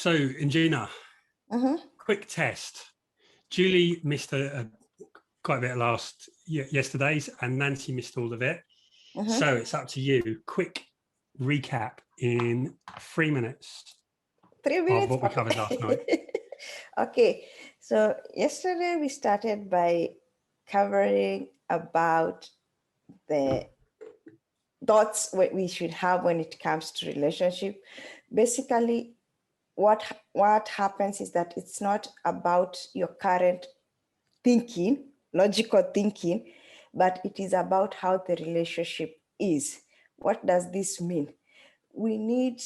So, Ingina, Mm-hmm. quick test. Julie missed quite a bit of yesterday's, and Nancy missed all of it. Mm-hmm. So it's up to you. Quick recap in 3 minutes. 3 minutes of what we covered last night. Okay, so yesterday we started by covering about the thoughts we should have when it comes to relationship. Basically, what happens is that it's not about your current thinking, logical thinking, but it is about how the relationship is. What does this mean? We need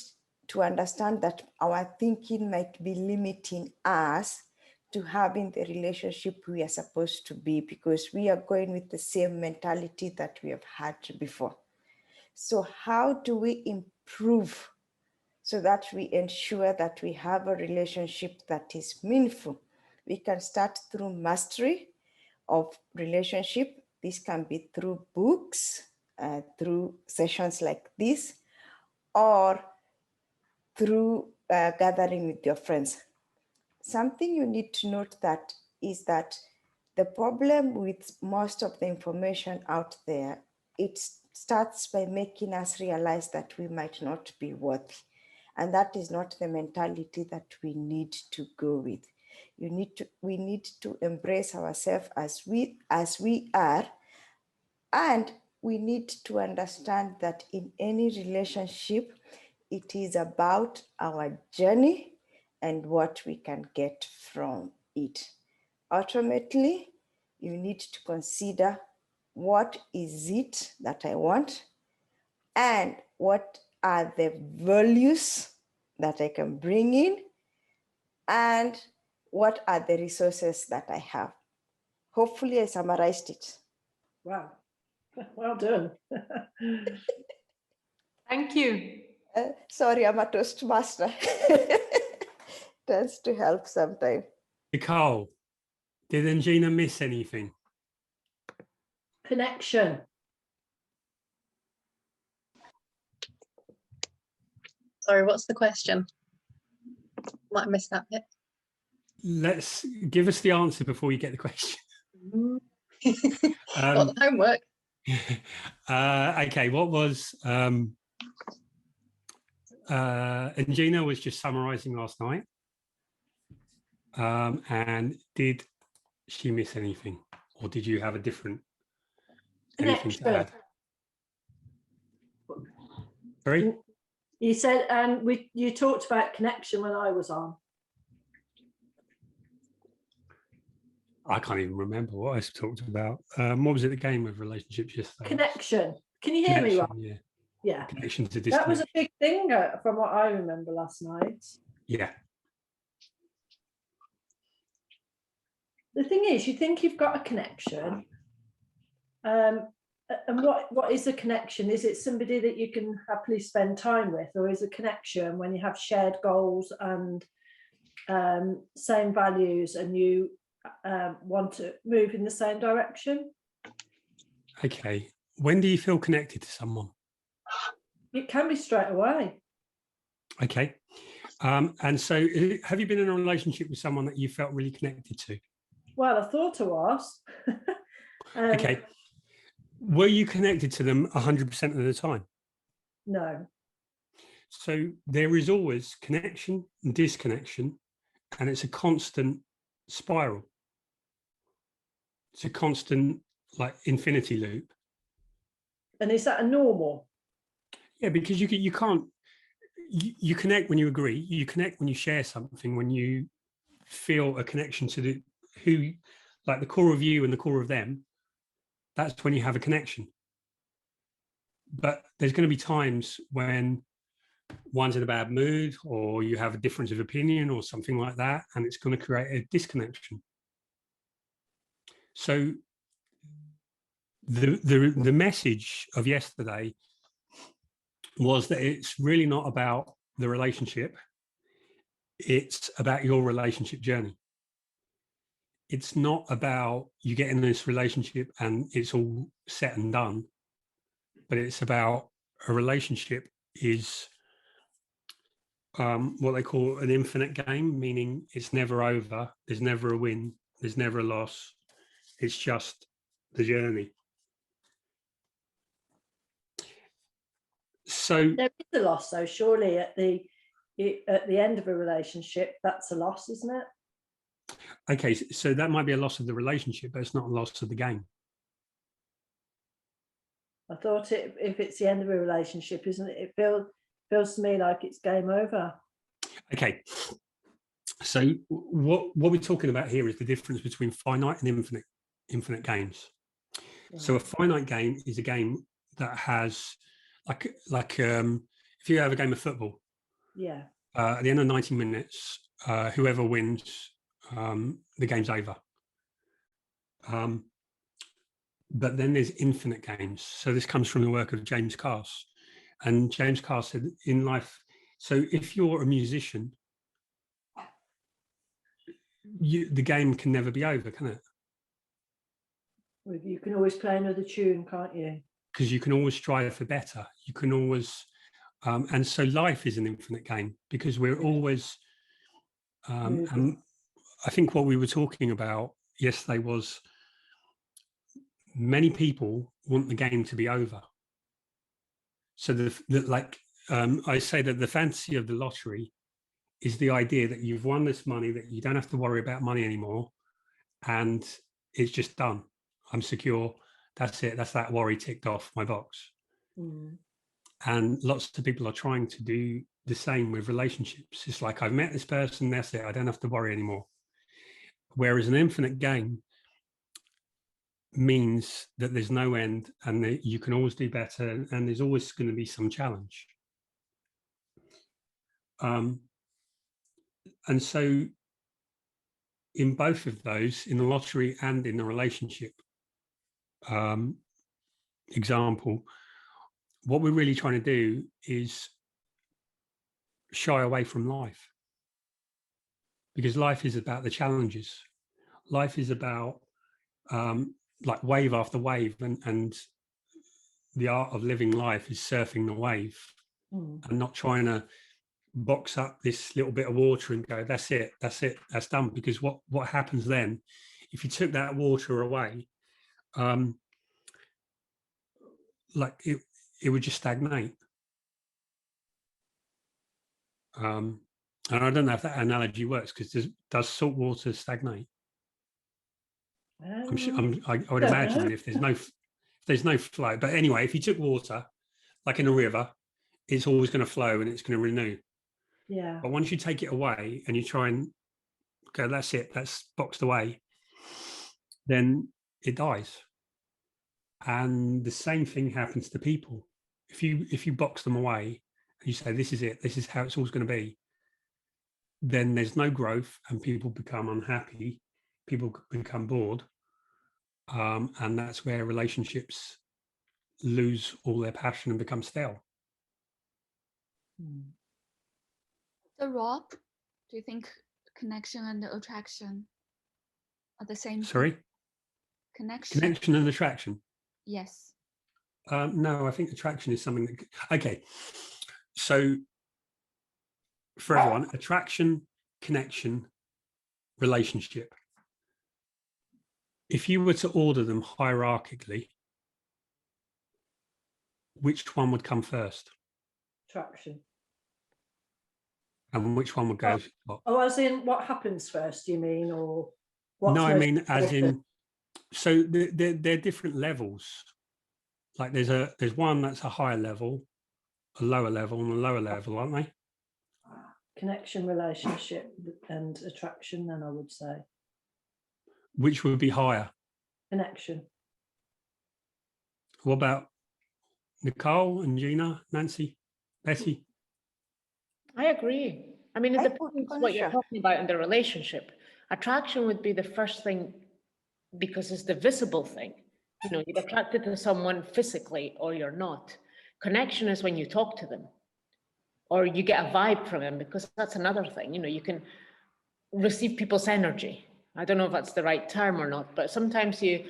to understand that our thinking might be limiting us to having the relationship we are supposed to be, because we are going with the same mentality that we have had before. So how do we improve so that we ensure that we have a relationship that is meaningful? We can start through mastery of relationship. This can be through books, through sessions like this, or through gathering with your friends. Something you need to note that is that the problem with most of the information out there, it starts by making us realize that we might not be worthy. And that is not the mentality that we need to go with. We need to embrace ourselves as we are, and we need to understand that in any relationship, it is about our journey and what we can get from it. Ultimately, you need to consider, what is it that I want, and what are the values that I can bring in, and what are the resources that I have. Hopefully I summarized it. Wow, well done. Thank you. Sorry, I'm a Toastmaster. Tends to help sometimes. Nicole, did Ingina miss anything? Connection. Sorry, what's the question? Might have missed that bit. Let's give us the answer before you get the question. Got the homework. Okay, what was Ingina was just summarizing last night. And did she miss anything, or did you have a different anything to add? Sorry? You said, and you talked about connection when I was on. I can't even remember what I talked about. What was it, the game of relationships yesterday? Connection. Can you hear me, Rob? Yeah. Yeah. Connection to disconnection. That was a big thing from what I remember last night. Yeah. The thing is, you think you've got a connection. And what is a connection? Is it somebody that you can happily spend time with, or is a connection when you have shared goals and same values, and you want to move in the same direction? Okay. When do you feel connected to someone? It can be straight away. Okay. And so have you been in a relationship with someone that you felt really connected to? Well, I thought I was. Okay. Were you connected to them 100% of the time? No. So there is always connection and disconnection, and it's a constant spiral. It's a constant, like, infinity loop. And is that a normal? Yeah, because you can't, you connect when you agree, you connect when you share something, when you feel a connection to like the core of you and the core of them. That's when you have a connection. But there's going to be times when one's in a bad mood, or you have a difference of opinion or something like that, and it's going to create a disconnection. So the message of yesterday was that it's really not about the relationship, it's about your relationship journey. It's not about you get in this relationship and it's all set and done, but it's about a relationship is what they call an infinite game, meaning it's never over. There's never a win. There's never a loss. It's just the journey. So There is a loss, though. Surely at the end of a relationship, that's a loss, isn't it? okay, so that might be a loss of the relationship, but it's not a loss of the game. I thought if it's the end of a relationship, isn't it? It feels to me like it's game over. Okay. So what we're talking about here is the difference between finite and infinite games. Yeah. So a finite game is a game that has like if you have a game of football, Yeah. at the end of 90 minutes, whoever wins, the game's over. But then there's infinite games. So this comes from the work of James Carse. And James Carse said in life, so if you're a musician, the game can never be over, can it? Well, you can always play another tune, can't you? Because you can always strive for better. You can always, and so life is an infinite game because we're always, and I think what we were talking about yesterday was many people want the game to be over. So I say that the fantasy of the lottery is the idea that you've won this money, that you don't have to worry about money anymore, and it's just done. I'm secure. That's it. That's that worry ticked off my box. Mm. And lots of people are trying to do the same with relationships. It's like, I've met this person, that's it. I don't have to worry anymore. Whereas an infinite game means that there's no end and that you can always do better and there's always going to be some challenge. And so in both of those, in the lottery and in the relationship example, what we're really trying to do is shy away from life, because life is about the challenges. Life is about like wave after wave, and the art of living life is surfing the wave and not trying to box up this little bit of water and go, that's it, that's done. Because what happens then, if you took that water away, like it would just stagnate. And I don't know if that analogy works, because does salt water stagnate? I would imagine if there's no flow. But anyway, if you took water, like in a river, it's always going to flow and it's going to renew. Yeah. But once you take it away and you try and go, that's it, that's boxed away, then it dies. And the same thing happens to people. If you box them away and you say, this is it, this is how it's always going to be, then there's no growth and people become unhappy, people become bored. And that's where relationships lose all their passion and become stale. So Rob, do you think connection and attraction are the same Sorry? thing? Connection And attraction? Yes. No, I think attraction is something that, okay. So for everyone, attraction, connection, relationship. If you were to order them hierarchically, which one would come first? Attraction. And which one would go? Oh, as in what happens first, do you mean? Or no, I mean as in, so they're different levels. Like there's one that's a higher level, a lower level, and a lower level, aren't they? Connection, relationship, and attraction, then I would say. Which would be higher? Connection. What about Nicole and Gina, Nancy, Betty? I agree. I mean, it depends what you're talking about in the relationship. Attraction would be the first thing because it's the visible thing. You know, you're attracted to someone physically or you're not. Connection is when you talk to them or you get a vibe from them, because that's another thing. You know, you can receive people's energy. I don't know if that's the right term or not, but sometimes you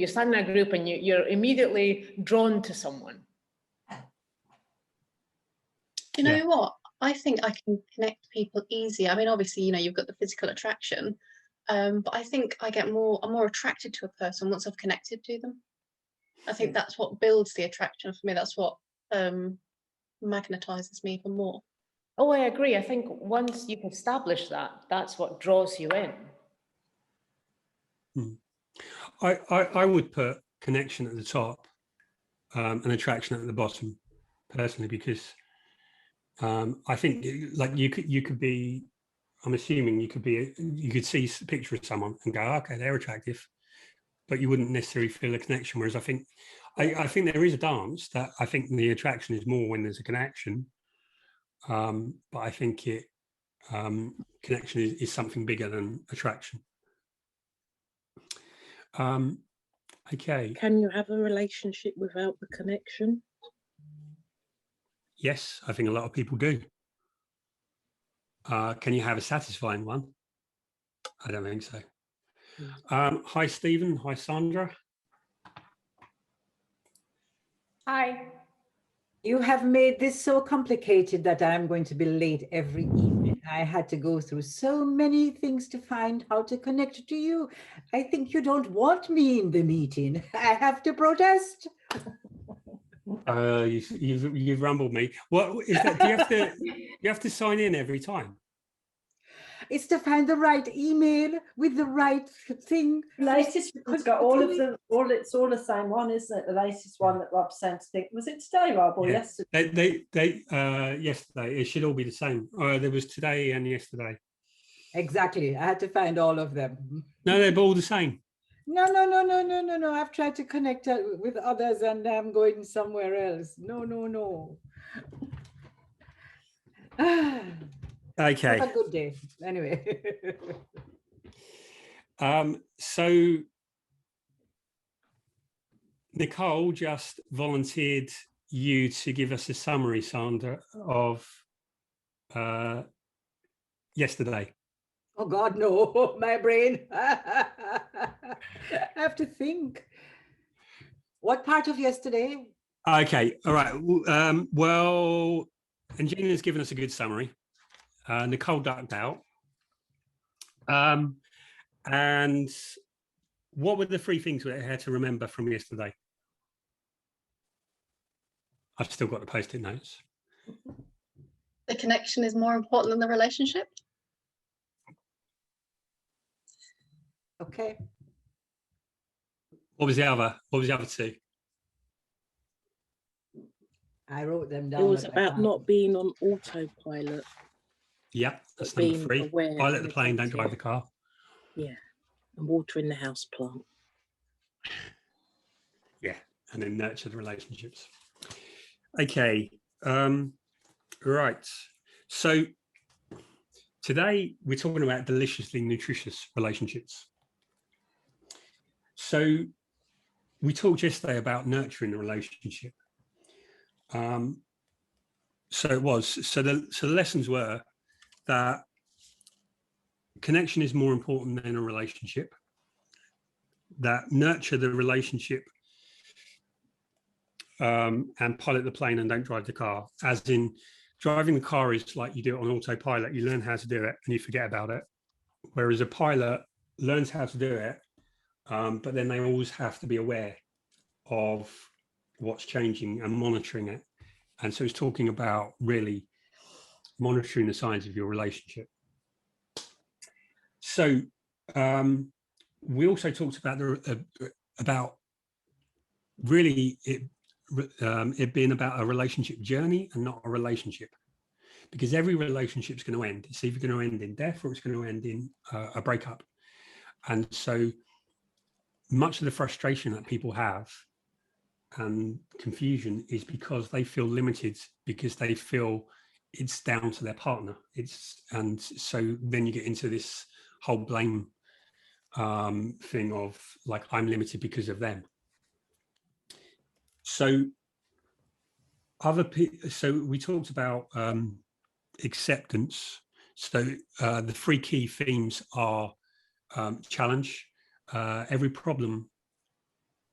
stand in a group and you're immediately drawn to someone. You know what? I think I can connect people easier. I mean, obviously, you know, you've got the physical attraction, but I think I'm more attracted to a person once I've connected to them. I think that's what builds the attraction for me. That's what magnetizes me even more. Oh, I agree. I think once you've established that, that's what draws you in. I would put connection at the top and attraction at the bottom, personally, because I think like you could be, I'm assuming you could see a picture of someone and go, okay, they're attractive, but you wouldn't necessarily feel a connection. Whereas I think there is a dance that I think the attraction is more when there's a connection, but I think connection is something bigger than attraction. Okay. Can you have a relationship without the connection? Yes, I think a lot of people do. Can you have a satisfying one? I don't think so. Hi, Stephen. Hi, Sandra. Hi. You have made this so complicated that I'm going to be late every evening. I had to go through so many things to find how to connect to you. I think you don't want me in the meeting. I have to protest. You've rumbled me. What is that? Do you have to sign in every time? It's to find the right email with the right thing. Latest one's got it's all the same one, isn't it? The latest one that Rob sent. I think, was it today, Rob, or yesterday? Yesterday. It should all be the same. There was today and yesterday. Exactly. I had to find all of them. No, they're all the same. No. I've tried to connect with others and I'm going somewhere else. No. Okay. Have a good day. Anyway. So Nicole just volunteered you to give us a summary, Sandra, of yesterday. Oh God, no, my brain. I have to think. What part of yesterday? Okay, all right. Well, Angelia's given us a good summary. Nicole ducked out. And what were the three things we had to remember from yesterday? I've still got the post-it notes. The connection is more important than the relationship. Okay. What was the other two? I wrote them down. It was about not being on autopilot. Yeah, that's number 3. Pilot the plane, don't drive the car. Yeah, and watering the house plant. Yeah, and then nurture the relationships. Okay, right. So today we're talking about deliciously nutritious relationships. So we talked yesterday about nurturing the relationship. So the lessons were that connection is more important than a relationship, that nurture the relationship and pilot the plane and don't drive the car. As in, driving the car is like you do it on autopilot. You learn how to do it and you forget about it. Whereas a pilot learns how to do it, but then they always have to be aware of what's changing and monitoring it. And so it's talking about really monitoring the signs of your relationship. So we also talked about really it being about a relationship journey and not a relationship, because every relationship is going to end. It's either going to end in death or it's going to end in a breakup. And so much of the frustration that people have and confusion is because they feel limited, because they feel it's down to their partner. And so then you get into this whole blame thing of like, I'm limited because of them. So we talked about acceptance. So the 3 key themes are challenge. Every problem,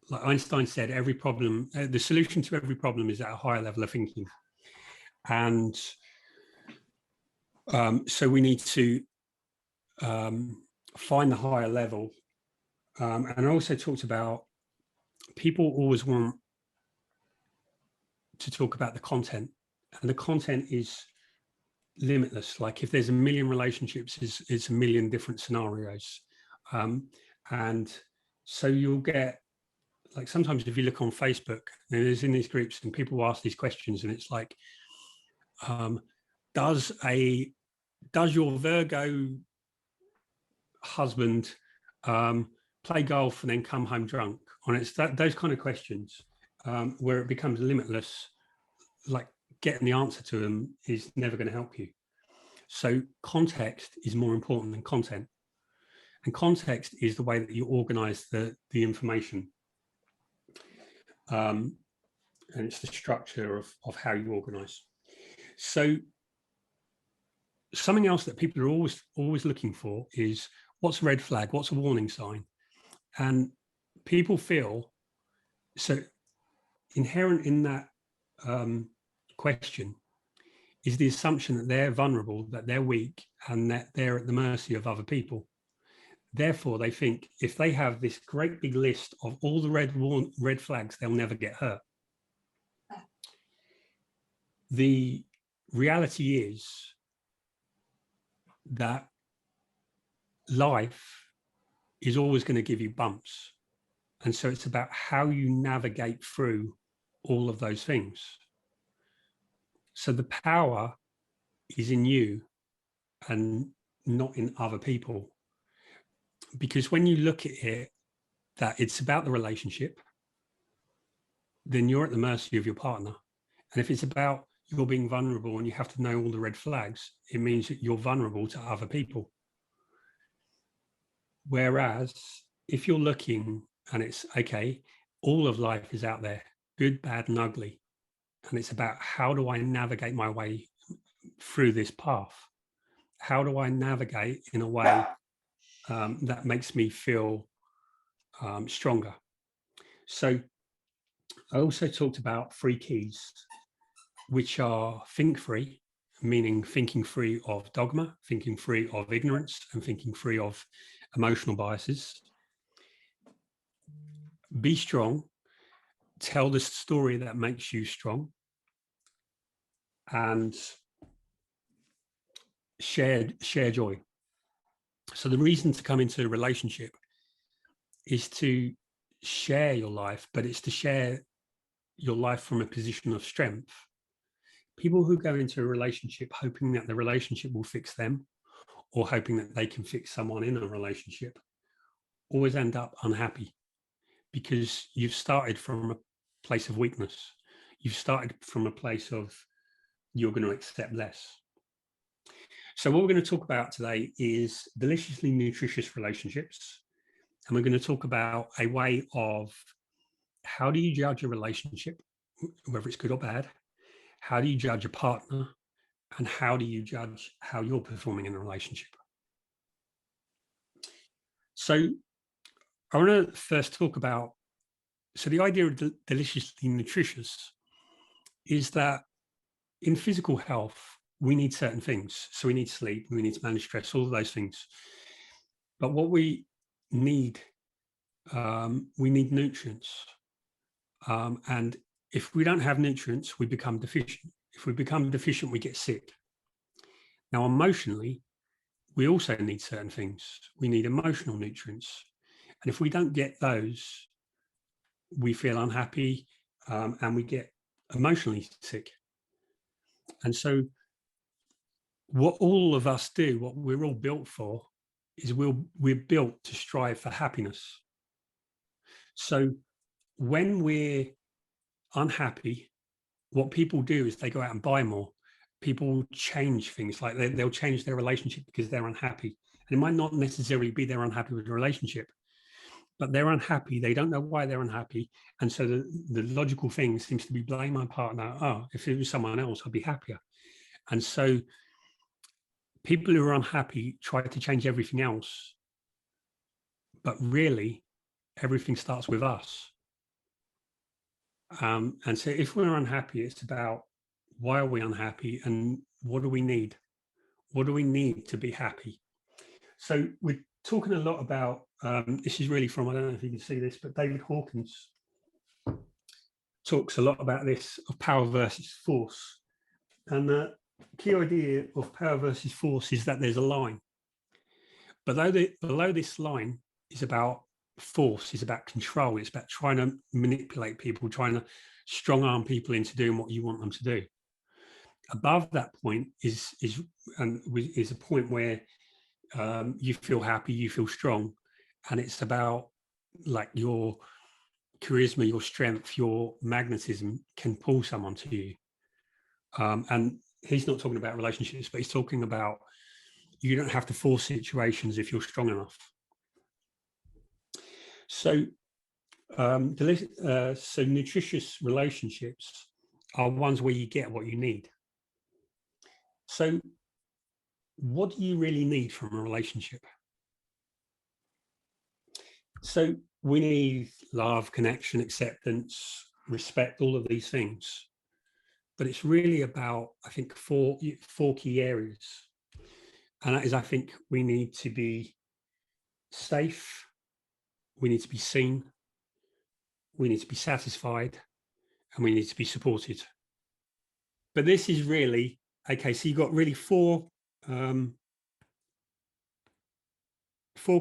like Einstein said, every problem, the solution to every problem is at a higher level of thinking. And So we need to find the higher level. And I also talked about people always want to talk about the content, and the content is limitless. Like if there's a million relationships, it's a million different scenarios. And so you'll get, like sometimes if you look on Facebook, there's in these groups and people ask these questions and it's like, does your Virgo husband play golf and then come home drunk? And it's those kind of questions where it becomes limitless. Like getting the answer to them is never going to help you. So context is more important than content, and context is the way that you organize the information, and it's the structure of how you organize. So something else that people are always looking for is what's a red flag, what's a warning sign. And people feel, so inherent in that question is the assumption that they're vulnerable, that they're weak, and that they're at the mercy of other people. Therefore, they think if they have this great big list of all the red flags, they'll never get hurt. The reality is that life is always going to give you bumps. And so it's about how you navigate through all of those things. So the power is in you and not in other people. Because when you look at it, that it's about the relationship, then you're at the mercy of your partner. And if it's about you're being vulnerable and you have to know all the red flags, it means that you're vulnerable to other people. Whereas if you're looking and it's okay, all of life is out there, good, bad, and ugly. And it's about how do I navigate my way through this path? How do I navigate in a way that makes me feel stronger? So I also talked about 3 keys, which are think free, meaning thinking free of dogma, thinking free of ignorance, and thinking free of emotional biases. Be strong, tell the story that makes you strong, and share joy. So the reason to come into a relationship is to share your life, but it's to share your life from a position of strength. People who go into a relationship hoping that the relationship will fix them or hoping that they can fix someone in a relationship always end up unhappy, because you've started from a place of weakness. You've started from a place of you're going to accept less. So what we're going to talk about today is deliciously nutritious relationships. And we're going to talk about a way of how do you judge a relationship, whether it's good or bad? How do you judge a partner? And how do you judge how you're performing in a relationship? So I want to first talk about, so the idea of deliciously nutritious is that in physical health, we need certain things. So we need sleep, we need to manage stress, all of those things. But what we need nutrients. And if we don't have nutrients, we become deficient. If we become deficient, we get sick. Now, emotionally, we also need certain things. We need emotional nutrients. And if we don't get those, we feel unhappy and we get emotionally sick. And so what all of us do, what we're all built for, is we're built to strive for happiness. So when we're unhappy, what people do is they go out and buy more. People change things, like they'll change their relationship because they're unhappy. And it might not necessarily be they're unhappy with the relationship, but they're unhappy. They don't know why they're unhappy. And so the logical thing seems to be blame my partner. Oh, if it was someone else, I'd be happier. And so people who are unhappy try to change everything else. But really, everything starts with us. And so if we're unhappy, it's about why are we unhappy and what do we need? What do we need to be happy? So we're talking a lot about, this is really from, I don't know if you can see this, but David Hawkins talks a lot about this, of power versus force. And the key idea of power versus force is that there's a line. But below this line is about force, is about control, it's about trying to manipulate people, trying to strong arm people into doing what you want them to do. Above that point is a point where you feel happy, you feel strong, and it's about like your charisma, your strength, your magnetism can pull someone to you. And he's not talking about relationships, but he's talking about you don't have to force situations if you're strong enough. So, so nutritious relationships are ones where you get what you need. So what do you really need from a relationship? So we need love, connection, acceptance, respect, all of these things. But it's really about, I think, four key areas. And that is, I think we need to be safe, we need to be seen, we need to be satisfied, and we need to be supported. But this is really, okay, so you've got really four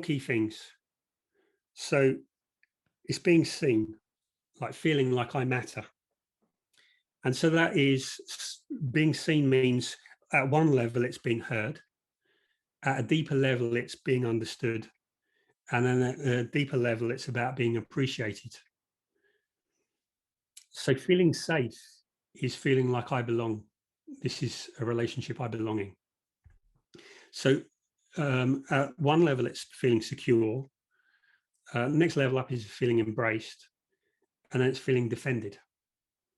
key things. So it's being seen, like feeling like I matter. And so that is, being seen means at one level it's being heard, at a deeper level it's being understood, and then at a deeper level it's about being appreciated. So feeling safe is feeling like I belong. This is a relationship I belong in. So at one level it's feeling secure, next level up is feeling embraced, and then it's feeling defended.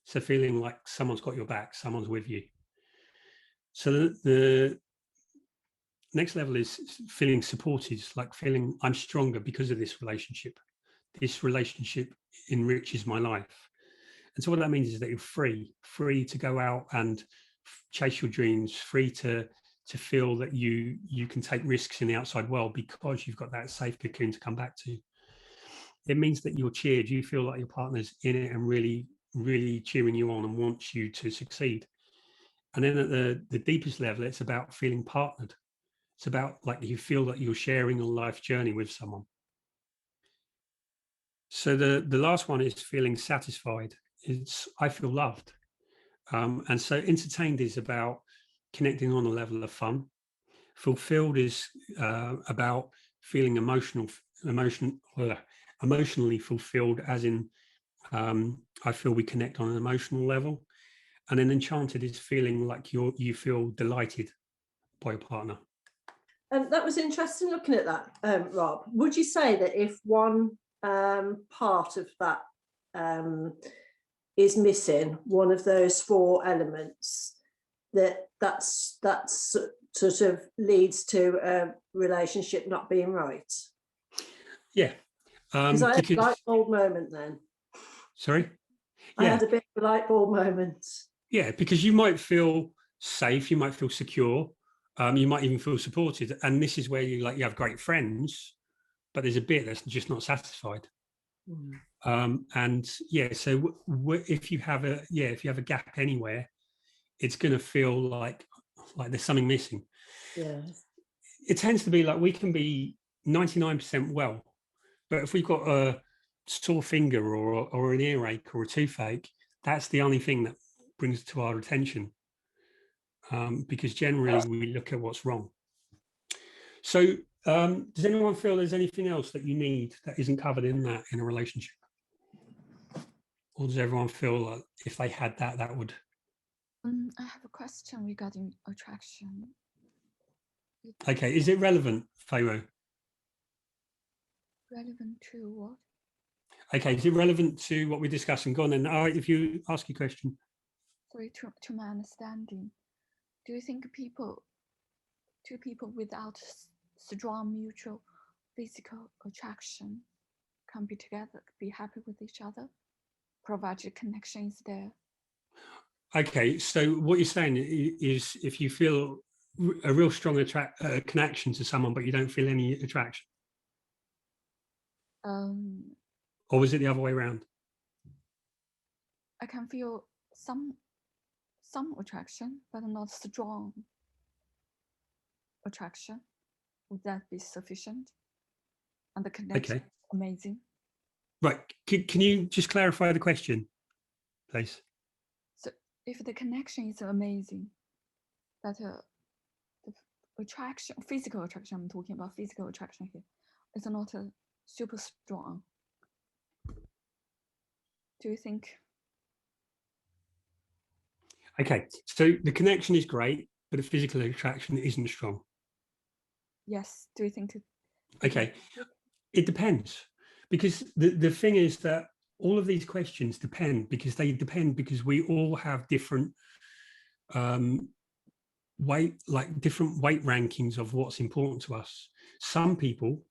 So feeling like someone's got your back, someone's with you. So the next level is feeling supported, like feeling I'm stronger because of this relationship. This relationship enriches my life. And so what that means is that you're free to go out and chase your dreams, free to feel that you can take risks in the outside world because you've got that safe cocoon to come back to. It means that you're cheered, you feel like your partner's in it and really, really cheering you on and wants you to succeed. And then at the deepest level, it's about feeling partnered. It's about like you feel that you're sharing a life journey with someone. So the last one is feeling satisfied. It's I feel loved. And so entertained is about connecting on a level of fun. Fulfilled is about feeling emotionally fulfilled, as in I feel we connect on an emotional level. And then enchanted is feeling like you feel delighted by your partner. And that was interesting looking at that, Rob. Would you say that if one part of that is missing, one of those four elements, that's sort of leads to a relationship not being right? Yeah. Because I had a light bulb moment then. Sorry? I had a bit of a light bulb moment. Yeah, because you might feel safe, you might feel secure, you might even feel supported. And this is where you have great friends, but there's a bit that's just not satisfied. And yeah, so if you have a gap anywhere, it's going to feel like there's something missing. Yeah. It tends to be like we can be 99% well, but if we've got a sore finger or an earache or a toothache, that's the only thing that brings to our attention, because generally we look at what's wrong. So does anyone feel there's anything else that you need that isn't covered in a relationship? Or does everyone feel like if they had that would? I have a question regarding attraction. Okay, is it relevant, Pharaoh? Relevant to what? Okay, is it relevant to what we're discussing? Go on then. All right, if you ask your question. Sorry, to my understanding, do you think two people without strong mutual physical attraction can be together, be happy with each other, provided connection is there? Okay, so what you're saying is if you feel a real strong connection to someone, but you don't feel any attraction? Or was it the other way around? I can feel some attraction, but not strong attraction. Would that be sufficient? And the connection is amazing. Right. Can you just clarify the question, please? So if the connection is amazing, but the attraction, physical attraction, I'm talking about physical attraction here, is not super strong. Do you think? Okay, so the connection is great, but the physical attraction isn't strong. Yes. Do you think? Okay, it depends, because the thing is that all of these questions depend because we all have different different weight rankings of what's important to us. Some people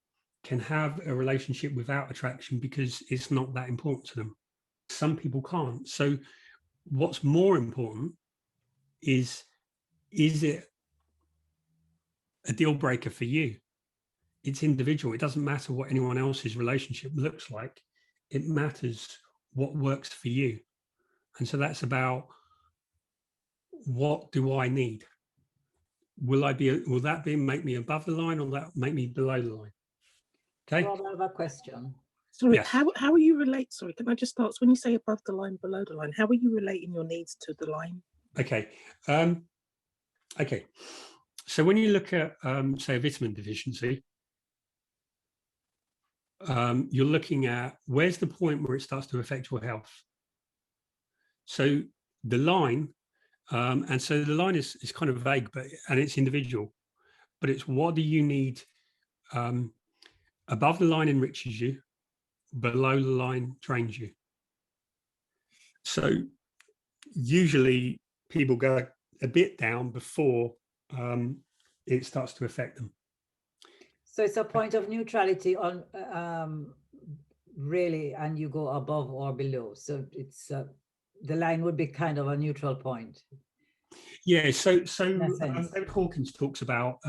can have a relationship without attraction because it's not that important to them. Some people can't. So what's more important is it a deal breaker for you? It's individual. It doesn't matter what anyone else's relationship looks like. It matters what works for you. And so that's about, what do I need? Will that make me above the line, or that make me below the line? Okay. Rob, I have a question. Sorry, Yes. how are you relate? Sorry, can I just start? So when you say above the line, below the line, how are you relating your needs to the line? Okay. Okay. So when you look at, say, a vitamin deficiency, you're looking at where's the point where it starts to affect your health. So the line, and so the line is kind of vague, and it's individual, but it's what do you need? Above the line enriches you, below the line drains you. So usually people go a bit down before it starts to affect them. So it's a point of neutrality on really, and you go above or below. So it's the line would be kind of a neutral point. Yeah. So David Hawkins talks about.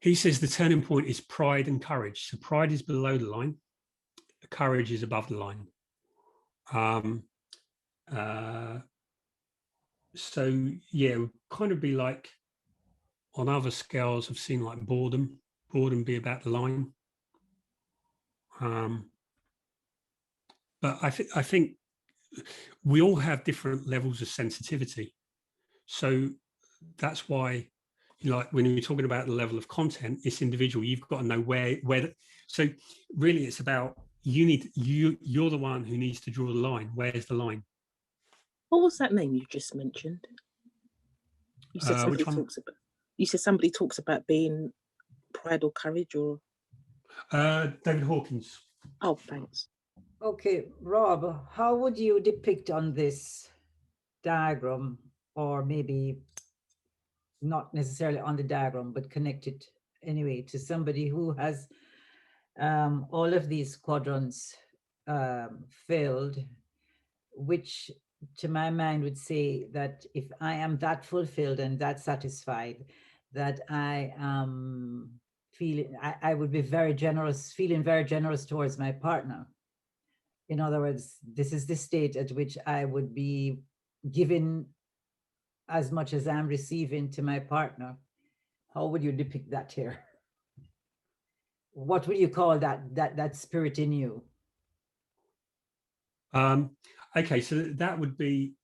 He says the turning point is pride and courage. So pride is below the line, courage is above the line. So yeah, it would kind of be like on other scales I've seen like boredom be about the line. But I think we all have different levels of sensitivity. So that's why, like when you're talking about the level of content, it's individual. You've got to know where. So really, it's about you're the one who needs to draw the line. Where's the line? What was that name you just mentioned? You said somebody talks about. You said somebody talks about being pride or courage, or David Hawkins. Oh, thanks. Okay, Rob, how would you depict on this diagram, or maybe not necessarily on the diagram, but connect it anyway to somebody who has all of these quadrants filled, which to my mind would say that if I am that fulfilled and that satisfied, that I am feeling, I would be very generous, feeling very generous towards my partner. In other words, this is the state at which I would be giving as much as I'm receiving to my partner. How would you depict that here? What would you call that spirit in you? Okay, so that would be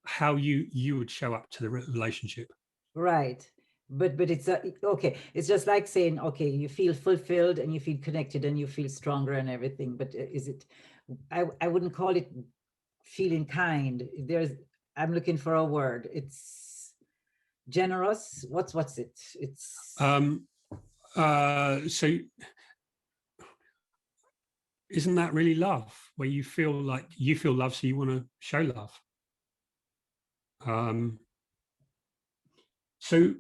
how you would show up to the relationship. Right. But it's okay. It's just like saying, okay, you feel fulfilled and you feel connected and you feel stronger and everything. But is it? I wouldn't call it feeling kind. I'm looking for a word. It's generous. What's it? It's so isn't that really love, where you feel like you feel love, so you want to show love? So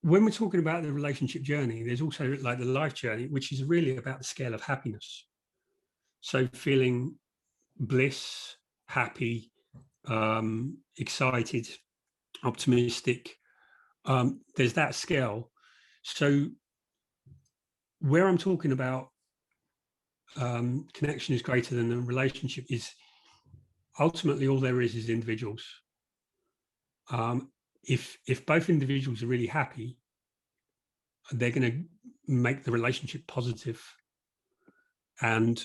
when we're talking about the relationship journey, there's also like the life journey, which is really about the scale of happiness. So feeling bliss, happy, excited, optimistic. There's that scale. So where I'm talking about connection is greater than a relationship is ultimately all there is individuals. If both individuals are really happy, they're going to make the relationship positive, and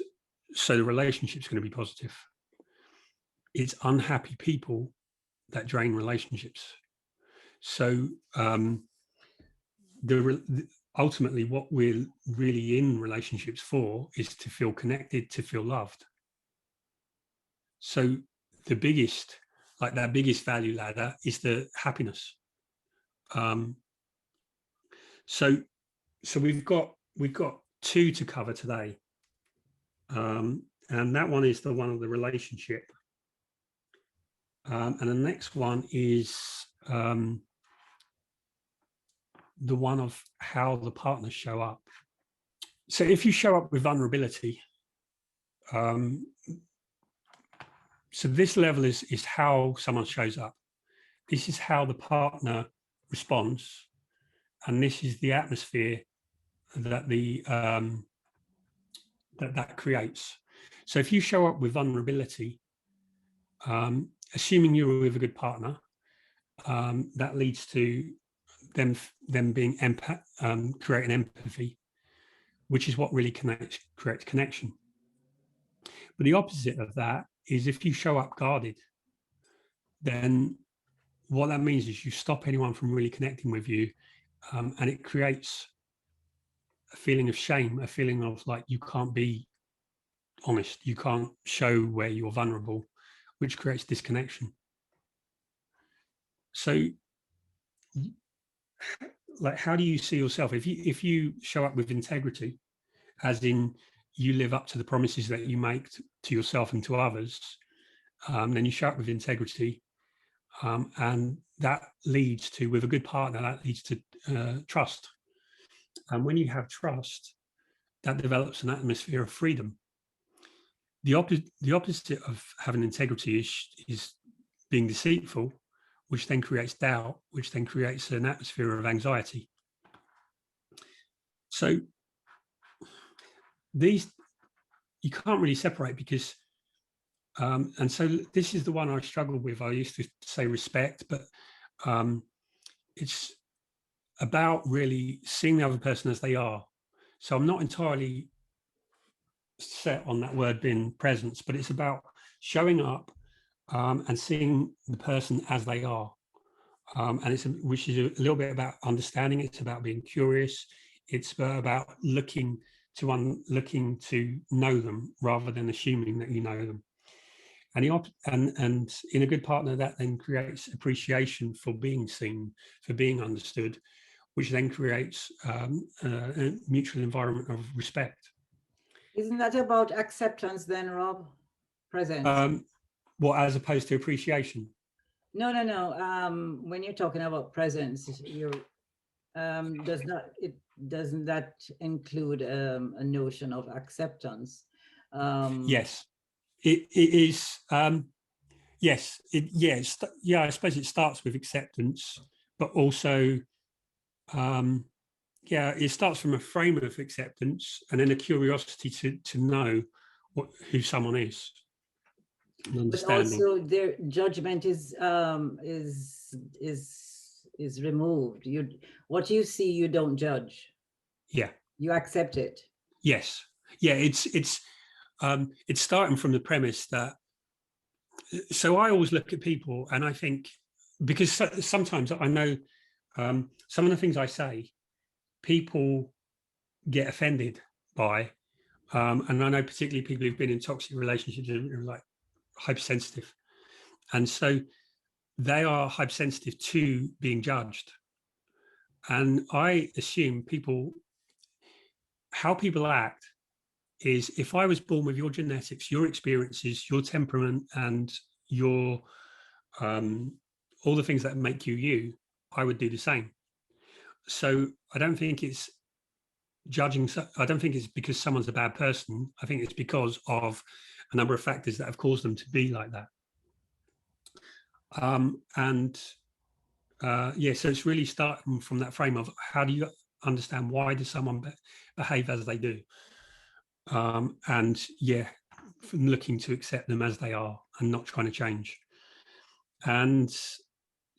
so the relationship's going to be positive. It's unhappy people that drain relationships. So ultimately what we're really in relationships for is to feel connected, to feel loved. So the biggest, like that biggest value ladder is the happiness. So we've got two to cover today. And that one is the one of the relationship. And the next one is the one of how the partners show up. So if you show up with vulnerability, so this level is how someone shows up. This is how the partner responds, and this is the atmosphere that that creates. So if you show up with vulnerability, assuming you're with a good partner, that leads to them being creating empathy, which is what really creates connection. But the opposite of that is if you show up guarded, then what that means is you stop anyone from really connecting with you, and it creates a feeling of shame, a feeling of like you can't be honest, you can't show where you're vulnerable, which creates disconnection. So like, how do you see yourself if you show up with integrity, as in you live up to the promises that you make to yourself and to others, then you show up with integrity, and that leads to, with a good partner, that leads to trust. And when you have trust, that develops an atmosphere of freedom. The opposite of having integrity is being deceitful, which then creates doubt, which then creates an atmosphere of anxiety. So these you can't really separate, because and so this is the one I struggled with. I used to say respect, but it's about really seeing the other person as they are. So I'm not entirely set on that word being presence, but it's about showing up and seeing the person as they are. And which is a little bit about understanding. It's about being curious. It's about looking to know them rather than assuming that you know them. And in a good partner, that then creates appreciation for being seen, for being understood, which then creates a mutual environment of respect. Isn't that about acceptance then, Rob? Presence. Well, as opposed to appreciation? No. When you're talking about presence, doesn't that include a notion of acceptance? Yes, it is. Yes, I suppose it starts with acceptance, but also, it starts from a frame of acceptance and then a curiosity to know who someone is. But also their judgment is removed. What you see, you don't judge. Yeah. You accept it. Yes. Yeah. It's starting from the premise that. So I always look at people and I think, because sometimes I know some of the things I say, people get offended by, and I know particularly people who've been in toxic relationships are like hypersensitive, and so they are hypersensitive to being judged. And I assume how people act is, if I was born with your genetics, your experiences, your temperament, and your all the things that make you you, I would do the same. So I don't think it's judging. I don't think it's because someone's a bad person. I think it's because of a number of factors that have caused them to be like that. And yeah, so it's really starting from that frame of how do you understand why does someone behave as they do, and yeah, from looking to accept them as they are and not trying to change. And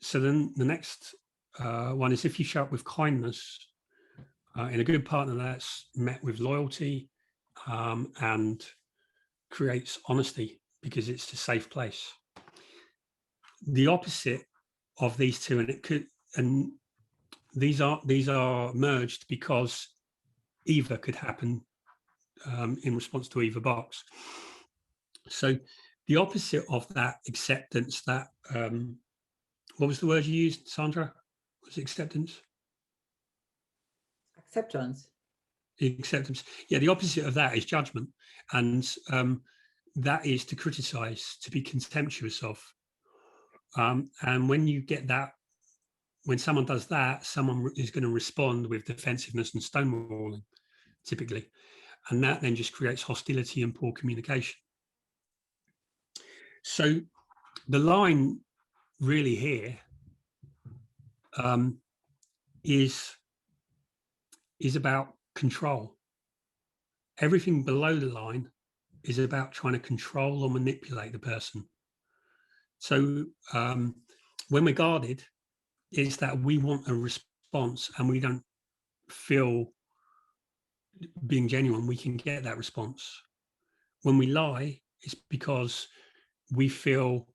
so then the next one is if you show up with kindness in a good partner, that's met with loyalty and creates honesty because it's a safe place. The opposite of these two, and these are merged because either could happen in response to either box. So the opposite of that acceptance, that what was the word you used, Sandra? Was it acceptance? Acceptance. Acceptance. Yeah, the opposite of that is judgment, and that is to criticize, to be contemptuous of. And when you get that, when someone does that, someone is going to respond with defensiveness and stonewalling, typically. And that then just creates hostility and poor communication. So the line really here is about control. Everything below the line is about trying to control or manipulate the person. So when we're guarded, it's that we want a response and we don't feel being genuine, we can get that response. When we lie, it's because we feel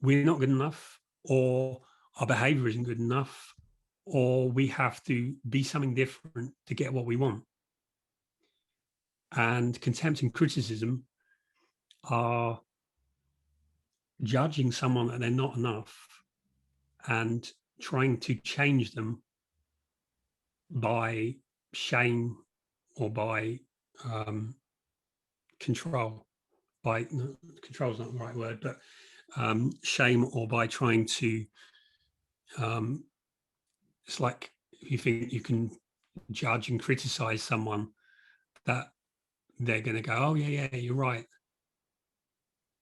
we're not good enough, or our behavior isn't good enough, or we have to be something different to get what we want. And contempt and criticism are judging someone that they're not enough and trying to change them by shame or by control. Control is not the right word, but shame, or by trying to it's like you think you can judge and criticize someone, that they're going to go, oh yeah, you're right,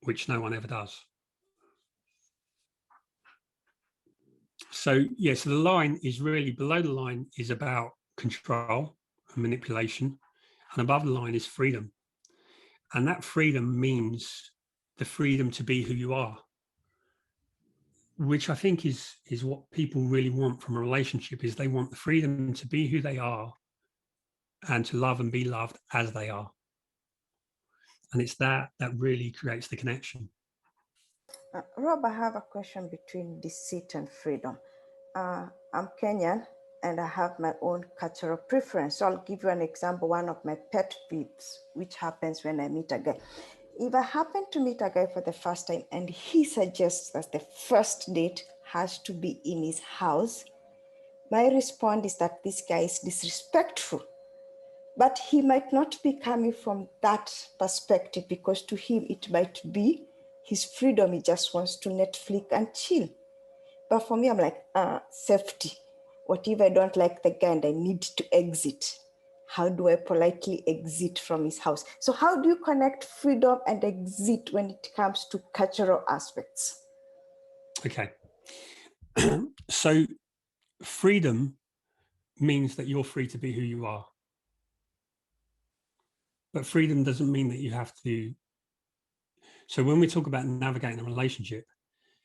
which no one ever does. So yeah, so the line is really, below the line is about control and manipulation, and above the line is freedom. And that freedom means the freedom to be who you are, which I think is what people really want from a relationship, is they want the freedom to be who they are and to love and be loved as they are. And it's that really creates the connection. Rob, I have a question between deceit and freedom. I'm Kenyan and I have my own cultural preference. So I'll give you an example, one of my pet peeves, which happens when I meet a guy. If I happen to meet a guy for the first time and he suggests that the first date has to be in his house, my response is that this guy is disrespectful. But he might not be coming from that perspective, because to him it might be his freedom. He just wants to Netflix and chill. But for me, I'm like, safety. What if I don't like the guy and I need to exit? How do I politely exit from his house? So how do you connect freedom and exit when it comes to cultural aspects? Okay. So freedom means that you're free to be who you are. But freedom doesn't mean that you have to. So when we talk about navigating a relationship,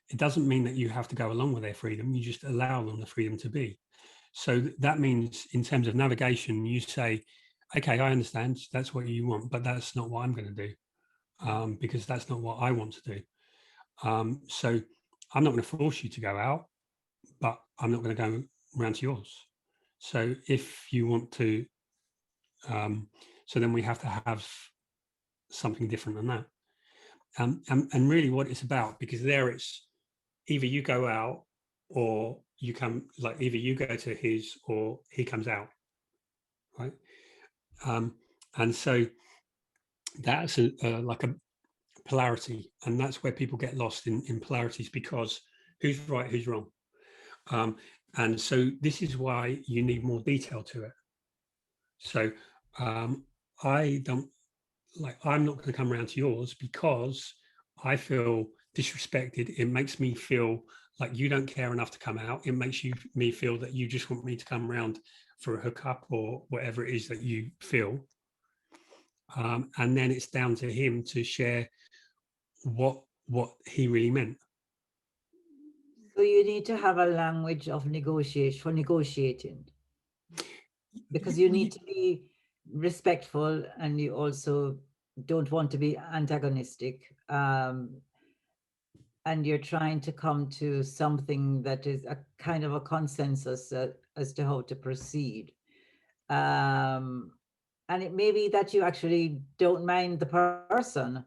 it doesn't mean that you have to go along with their freedom. You just allow them the freedom to be. So that means in terms of navigation, you say, okay, I understand that's what you want, but that's not what I'm going to do, because that's not what I want to do. So I'm not going to force you to go out, but I'm not going to go around to yours. So if you want to, so then we have to have something different than that. And really what it's about, because there it's either you go out or you come, like either you go to his or he comes out, right? And so that's like a polarity, and that's where people get lost in polarities, because who's right, who's wrong. And so this is why you need more detail to it. So I'm not going to come around to yours because I feel disrespected. It makes me feel like you don't care enough to come out. It makes me feel that you just want me to come around for a hookup or whatever it is that you feel. And then it's down to him to share what he really meant. So you need to have a language of negotiation for negotiating, because you need to be respectful, and you also don't want to be antagonistic. And you're trying to come to something that is a kind of a consensus as to how to proceed. And it may be that you actually don't mind the person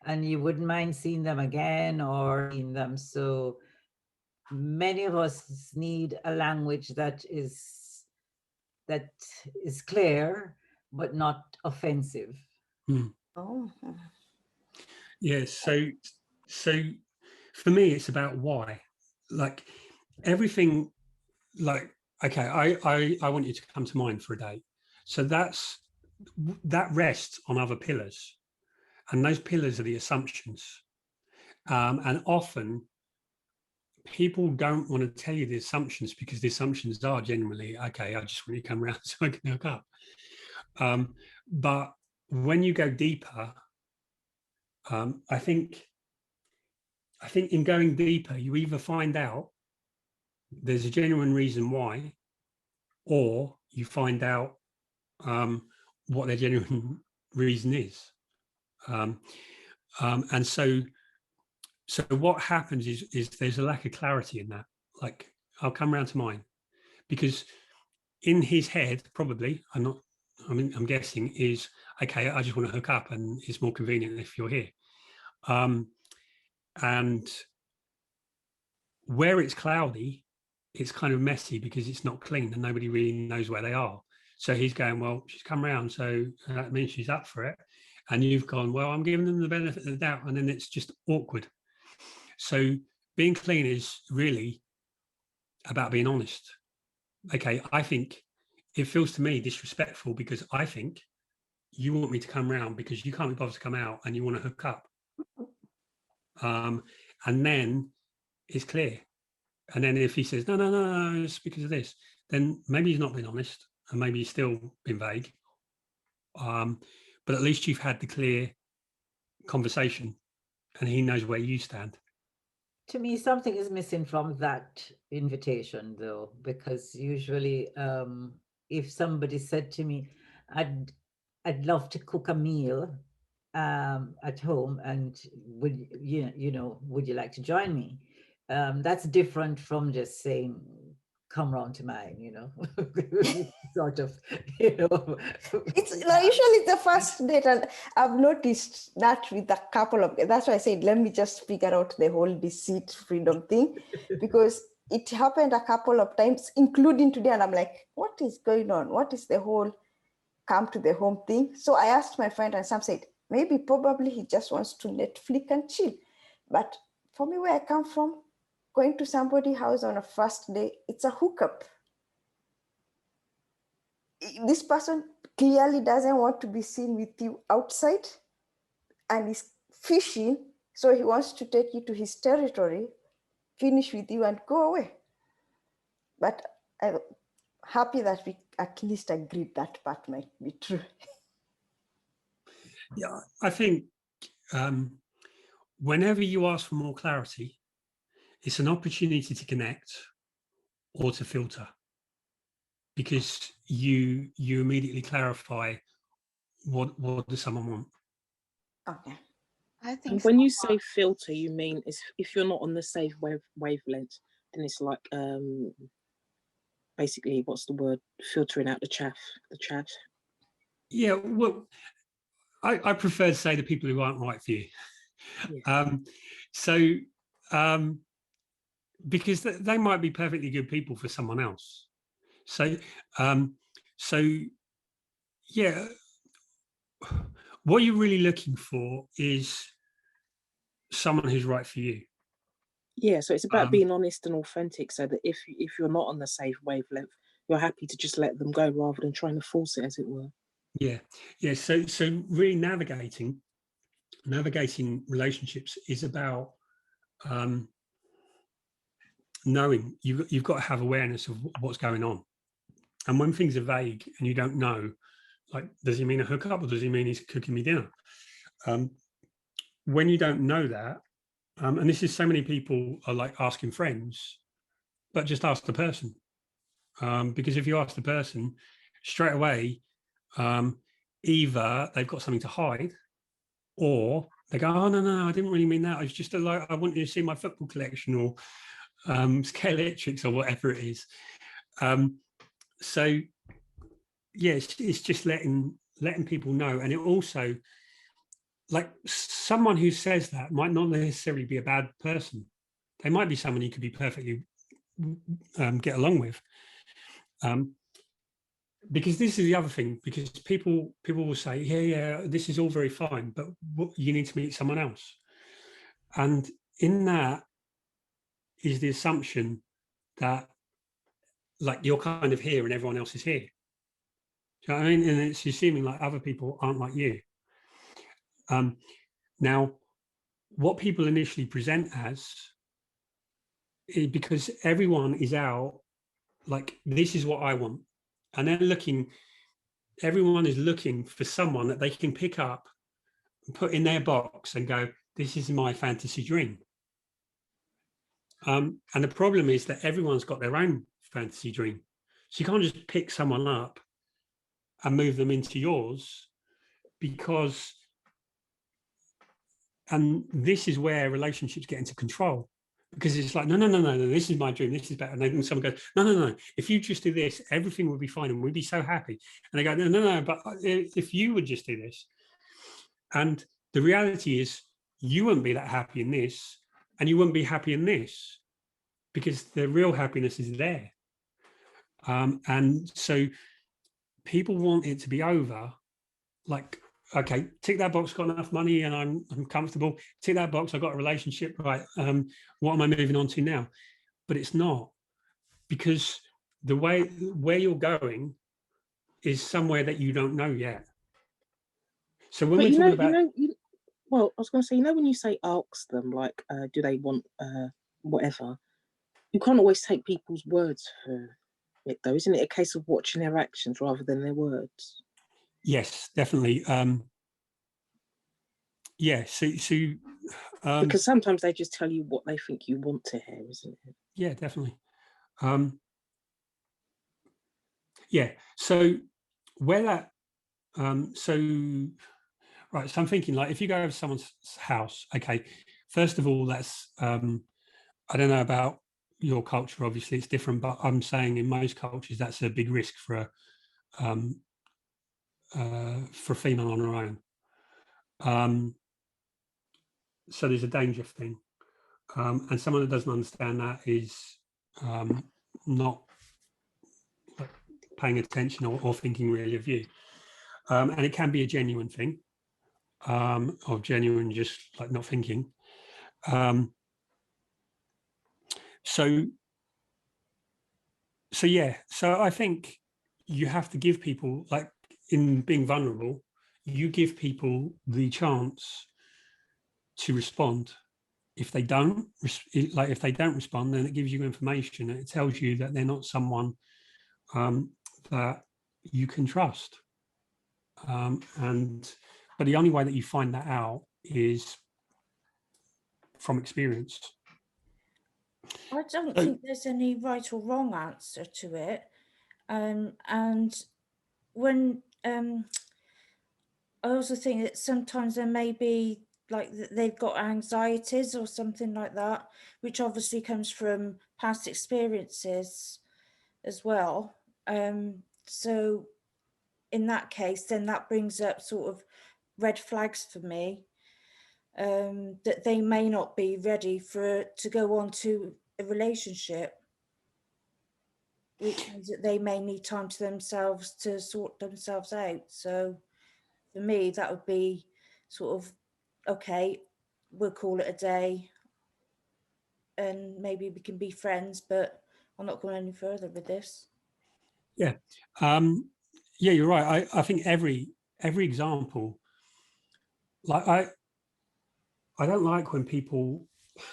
and you wouldn't mind seeing them again or seeing them. So many of us need a language that is clear but not offensive. Oh. Yeah, so for me it's about why. Like everything, like, okay, I want you to come to mine for a date. So that rests on other pillars, and those pillars are the assumptions. And often people don't want to tell you the assumptions because the assumptions are generally, okay, I just want you to come around so I can hook up. But when you go deeper, I think in going deeper, you either find out there's a genuine reason why, or you find out what their genuine reason is. And so what happens is there's a lack of clarity in that. Like, I'll come round to mine, because in his head, probably, I'm guessing, is, okay, I just want to hook up and it's more convenient if you're here. And where it's cloudy, it's kind of messy because it's not clean and nobody really knows where they are. So he's going, well, she's come round, so that means she's up for it. And you've gone, well, I'm giving them the benefit of the doubt, and then it's just awkward. So being clean is really about being honest. Okay, I think it feels to me disrespectful because I think you want me to come round because you can't be bothered to come out and you want to hook up. And then it's clear. And then if he says, no, it's because of this, then maybe he's not been honest and maybe he's still been vague. But at least you've had the clear conversation and he knows where you stand. To me, something is missing from that invitation, though, because usually if somebody said to me, I'd love to cook a meal at home, and would would you like to join me? That's different from just saying, come round to mine, sort of, It's usually the first date, and I've noticed that with a couple of, that's why I said, let me just figure out the whole deceit freedom thing, because it happened a couple of times, including today, and I'm like, what is going on? What is the whole come to the home thing? So I asked my friend, and some said, maybe probably he just wants to Netflix and chill. But for me, where I come from, going to somebody's house on a first day, it's a hookup. This person clearly doesn't want to be seen with you outside and is fishing. So he wants to take you to his territory, finish with you and go away. But I'm happy that we at least agreed that part might be true. Yeah, I think whenever you ask for more clarity, it's an opportunity to connect or to filter, because you immediately clarify what does someone want. Okay. I think And when you say filter, you mean if you're not on the safe wavelength, then it's like basically, what's the word? Filtering out the chaff. Yeah, well, I prefer to say the people who aren't right for you. Yeah. Because they might be perfectly good people for someone else. So yeah, what you're really looking for is someone who's right for you. Yeah, so it's about being honest and authentic, so that if you're not on the safe wavelength, you're happy to just let them go rather than trying to force it, as it were. Yeah. So really navigating relationships is about knowing you've got to have awareness of what's going on. And when things are vague and you don't know, like, does he mean a hookup or does he mean he's cooking me dinner? When you don't know that, and this is so many people are like asking friends, but just ask the person. Because if you ask the person straight away, either they've got something to hide, or they go, oh, no, I didn't really mean that. I was just like, I want you to see my football collection, or scale electrics, or whatever it is. So yeah, it's just letting people know. And it also, like, someone who says that might not necessarily be a bad person. They might be someone you could be perfectly get along with. Because this is the other thing, because people will say, yeah, this is all very fine, but you need to meet someone else. And in that is the assumption that, like, you're kind of here and everyone else is here. Do you know what I mean? And it's assuming like other people aren't like you. Now, what people initially present as, because everyone is out, like, this is what I want. And they're looking, everyone is looking for someone that they can pick up and put in their box and go, this is my fantasy dream. And the problem is that everyone's got their own fantasy dream. So you can't just pick someone up and move them into yours, because, and this is where relationships get into control, because it's like, no, this is my dream, this is better. And then someone goes, no, if you just do this, everything will be fine and we'll be so happy. And they go, no, but if you would just do this. And the reality is, you wouldn't be that happy in this, and you wouldn't be happy in this, because the real happiness is there. And so people want it to be over, like, okay, tick that box, got enough money and I'm comfortable. Tick that box, I got a relationship, right? What am I moving on to now? But it's not, because the way where you're going is somewhere that you don't know yet. So when we're talking about, well, I was going to say, when you say ask them, like, do they want whatever, you can't always take people's words for it, though, isn't it? A case of watching their actions rather than their words. Yes, definitely. Yeah, so because sometimes they just tell you what they think you want to hear, isn't it? Yeah, definitely. Yeah, so where that, right, so I'm thinking, like, if you go over someone's house, okay, first of all, that's, I don't know about your culture, obviously it's different, but I'm saying in most cultures, that's a big risk for a female on her own. So there's a danger thing. And someone that doesn't understand that is not paying attention or thinking really of you. And it can be a genuine thing, of genuine, just like not thinking. So yeah, so I think you have to give people, like, in being vulnerable, you give people the chance to respond. If they don't, if they don't respond, then it gives you information, and it tells you that they're not someone that you can trust. But the only way that you find that out is from experience. I don't think there's any right or wrong answer to it. And when I also think that sometimes there may be, like, they've got anxieties or something like that, which obviously comes from past experiences as well. So in that case, then that brings up sort of red flags for me, that they may not be ready to go on to a relationship, which means that they may need time to themselves to sort themselves out. So for me, that would be sort of, okay, we'll call it a day and maybe we can be friends, but I'm not going any further with this. Yeah. Yeah, you're right. I think every example, like, I don't like when people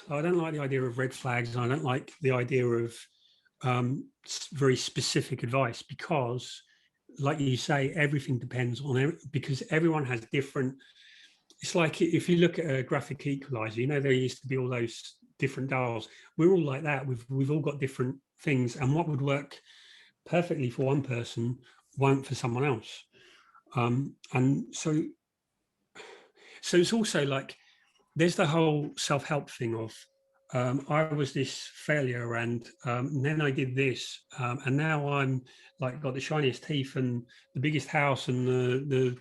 I don't like the idea of red flags. And I don't like the idea of very specific advice, because like you say, everything depends on because everyone has different. It's like if you look at a graphic equalizer, you know, there used to be all those different dials. We're all like that. We've all got different things, and what would work perfectly for one person won't for someone else. And so it's also like there's the whole self-help thing of I was this failure, and then I did this, and now I'm like got the shiniest teeth and the biggest house and the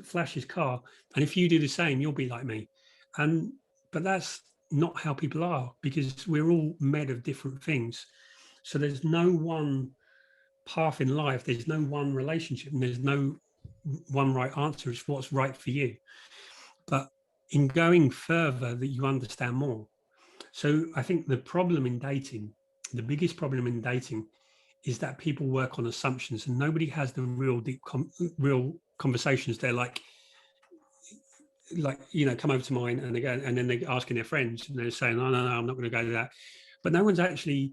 flashiest car, and if you do the same, you'll be like me. And but that's not how people are, because we're all made of different things. So there's no one path in life, there's no one relationship, and there's no one right answer. It's what's right for you. But in going further, that you understand more. So I think the problem in dating, the biggest problem in dating, is that people work on assumptions, and nobody has the real deep, real conversations. They're like, you know, come over to mine, and they go, and then they're asking their friends, and they're saying, "Oh no, no, I'm not going to go to that." But no one's actually.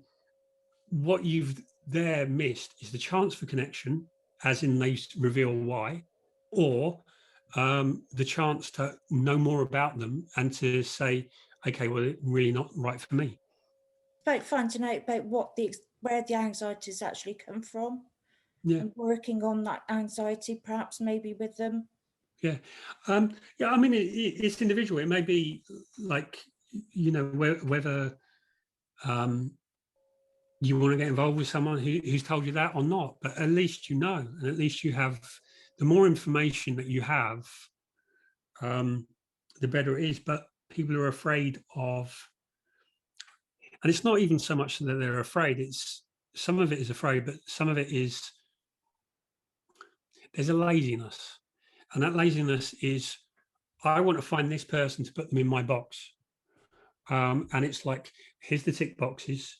What you've there missed is the chance for connection, as in they reveal why, or the chance to know more about them and to say, okay, well, it's really not right for me. About finding out about where the anxieties actually come from, and working on that anxiety, perhaps maybe with them. Yeah, yeah. I mean, it's individual. It may be like, you know, whether you want to get involved with someone who's told you that or not, but at least you know, and at least you have. The more information that you have, the better it is. But people are afraid of, and it's not even so much that they're afraid. It's some of it is afraid, but some of it is there's a laziness, and that laziness is I want to find this person to put them in my box, and it's like here's the tick boxes.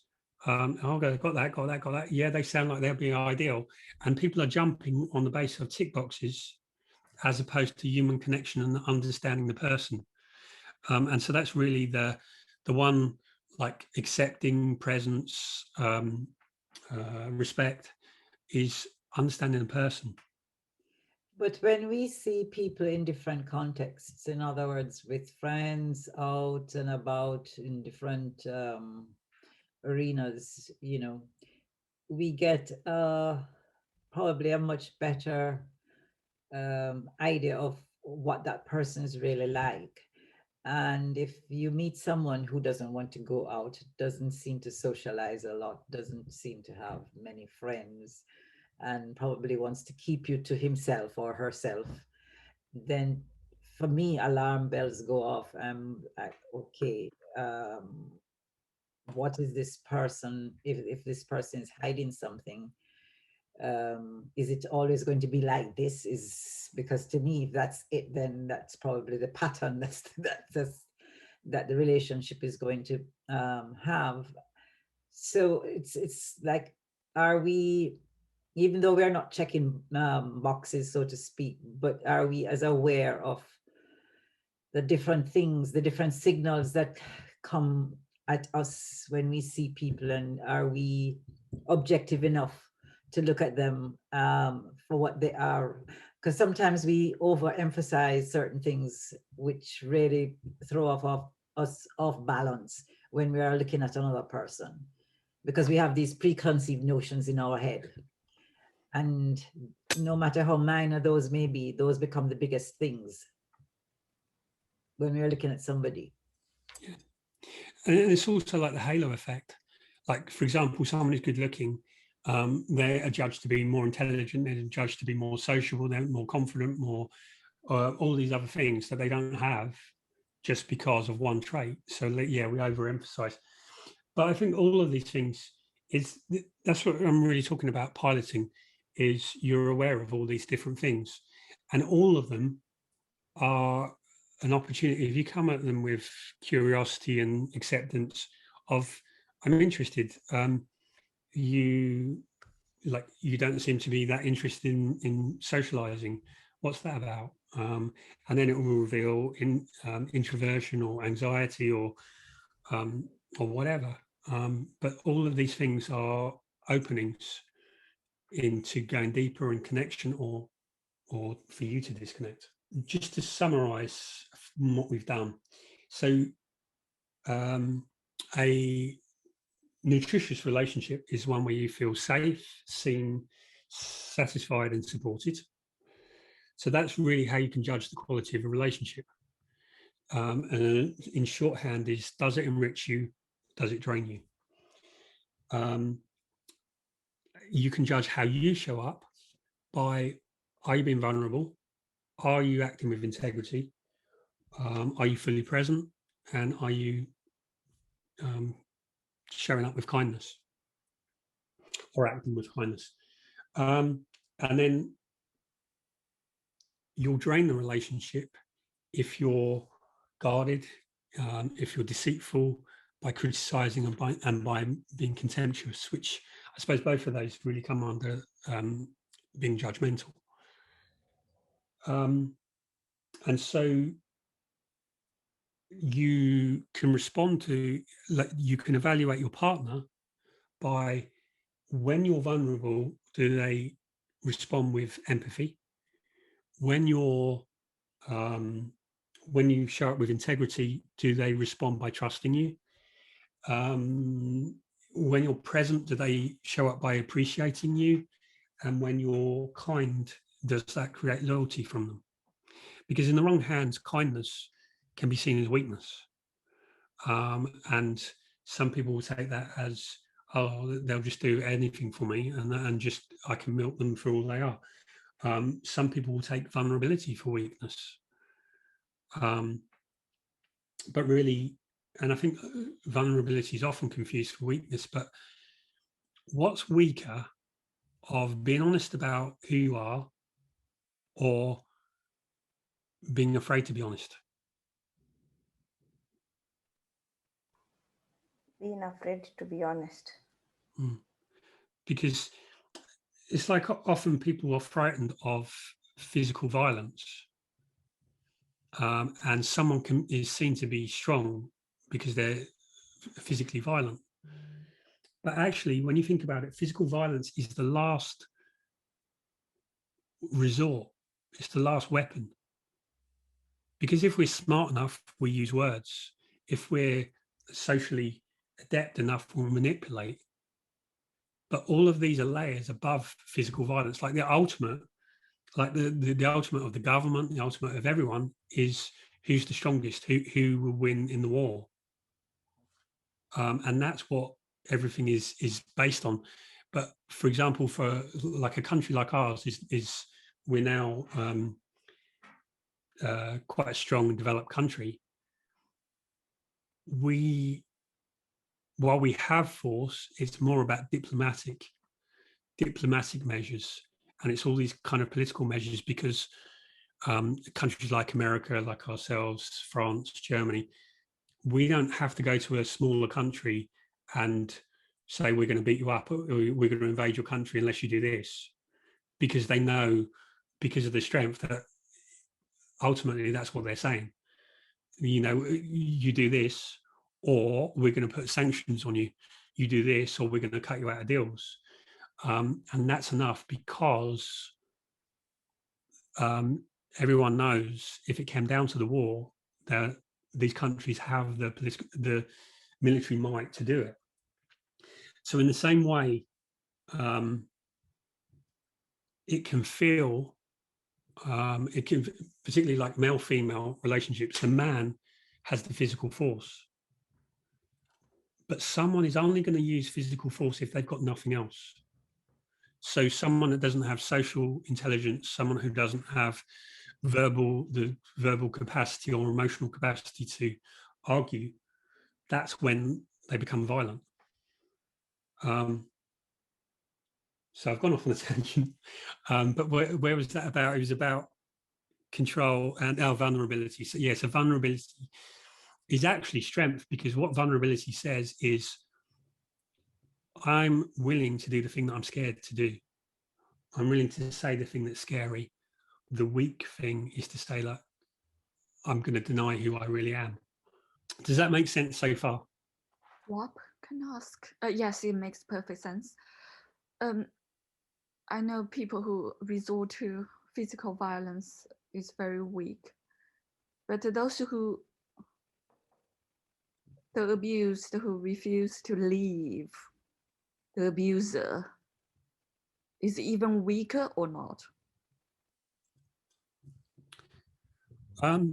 I'll go, got that, got that, got that. Yeah, they sound like they'll be ideal. And people are jumping on the basis of tick boxes as opposed to human connection and understanding the person. And so that's really the one, like accepting presence, respect, is understanding the person. But when we see people in different contexts, in other words, with friends out and about in different arenas, you know, we get probably a much better idea of what that person is really like. And if you meet someone who doesn't want to go out, doesn't seem to socialize a lot, doesn't seem to have many friends, and probably wants to keep you to himself or herself, then for me, alarm bells go off. I'm like, okay, what is this person? If this person is hiding something, is it always going to be like this? Is because to me, if that's it, then that's probably the pattern that the relationship is going to have. So it's like, are we, even though we are not checking boxes, so to speak, but are we as aware of the different things, the different signals that come at us when we see people, and are we objective enough to look at them for what they are? Because sometimes we overemphasize certain things which really throw us off balance when we are looking at another person, because we have these preconceived notions in our head. And no matter how minor those may be, those become the biggest things when we're looking at somebody. Yeah. And it's also like the halo effect. Like, for example, someone who's good looking, they're judged to be more intelligent, they're judged to be more sociable, they're more confident, more all these other things that they don't have just because of one trait. So yeah, we overemphasize. But I think all of these things that's what I'm really talking about piloting, is you're aware of all these different things, and all of them are an opportunity. If you come at them with curiosity and acceptance of, I'm interested, you don't seem to be that interested in socializing. What's that about? and then it will reveal introversion or anxiety or whatever. But all of these things are openings into going deeper in connection or for you to disconnect. Just to summarize what we've done. So a nutritious relationship is one where you feel safe, seen, satisfied, and supported. So that's really how you can judge the quality of a relationship. And in shorthand is, does it enrich you? Does it drain you? You can judge how you show up by, are you being vulnerable? Are you acting with integrity? Are you fully present? And are you showing up with kindness or acting with kindness? And then you'll drain the relationship if you're guarded, if you're deceitful, by criticizing and by being contemptuous, which I suppose both of those really come under being judgmental. And so you can respond to, like, you can evaluate your partner by, when you're vulnerable, do they respond with empathy? When you're when you show up with integrity, do they respond by trusting you? When you're present, do they show up by appreciating you? And when you're kind, does that create loyalty from them? Because in the wrong hands, kindness can be seen as weakness. And some people will take that as, oh, they'll just do anything for me, and just, I can milk them for all they are. Some people will take vulnerability for weakness. But really, and I think vulnerability is often confused for weakness, but what's weaker, of being honest about who you are or being afraid to be honest? Being afraid to be honest. Because it's like often people are frightened of physical violence, and someone is seen to be strong because they're physically violent. But actually, when you think about it, physical violence is the last resort. It's the last weapon. Because if we're smart enough, we use words. If we're socially adept enough, we'll manipulate. But all of these are layers above physical violence. Like the ultimate, like the ultimate of the government, the ultimate of everyone is, who's the strongest, who will win in the war. And that's what everything is based on. But for example, for like a country like ours, is we're now quite a strong and developed country. While we have force, it's more about diplomatic measures, and it's all these kind of political measures, because countries like America, like ourselves, France, Germany, we don't have to go to a smaller country and say, we're going to beat you up, or we're going to invade your country unless you do this, because they know, because of the strength, that ultimately that's what they're saying. You know, you do this, or we're going to put sanctions on you. You do this, or we're going to cut you out of deals. And that's enough, because everyone knows, if it came down to the war, that these countries have the military might to do it. So in the same way, it can feel, it can, particularly like male-female relationships, the man has the physical force, but someone is only going to use physical force if they've got nothing else. So someone that doesn't have social intelligence, someone who doesn't have the verbal capacity or emotional capacity to argue, that's when they become violent. So I've gone off on a tangent, but where was that about? It was about control and our vulnerability. So yes, a vulnerability is actually strength, because what vulnerability says is, I'm willing to do the thing that I'm scared to do. I'm willing to say the thing that's scary. the weak thing is to say, like, I'm going to deny who I really am. Does that make sense so far? Rob, can I ask? Yes, it makes perfect sense. I know people who resort to physical violence is very weak, but those who, the abused who refuse to leave the abuser, is even weaker or not? Well,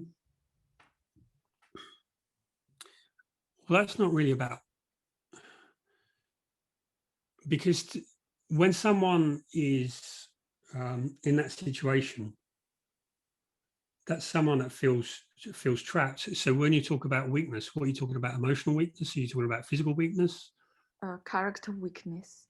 that's not really about, because when someone is in that situation, that's someone that feels trapped. So when you talk about weakness, what are you talking about? Emotional weakness? Are you talking about physical weakness? Character weakness.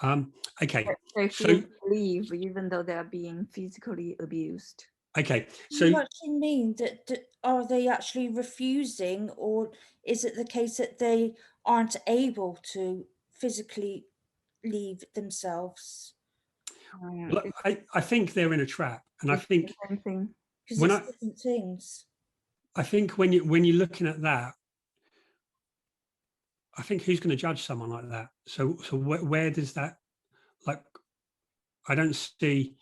Okay. They So feel to leave even though they are being physically abused. okay. Do So you actually mean that are they actually refusing, or is it the case that they aren't able to physically leave themselves? well, I think they're in a trap, and I It's think the same thing. Because when it's different things. I think when you're looking at that, I think who's going to judge someone like that? So where does that, like, I don't see.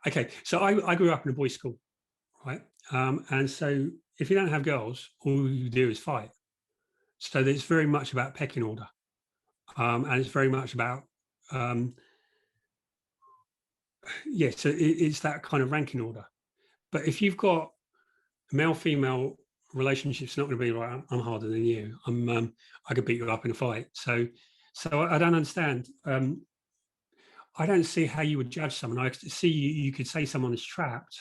Okay, so I grew up in a boys' school, right? And so if you don't have girls, all you do is fight. So it's very much about pecking order, and it's very much about yeah. So it's that kind of ranking order. But if you've got male-female relationships, not going to be right. I'm harder than you. I could beat you up in a fight. So I don't understand. I don't see how you would judge someone. I see you could say someone is trapped,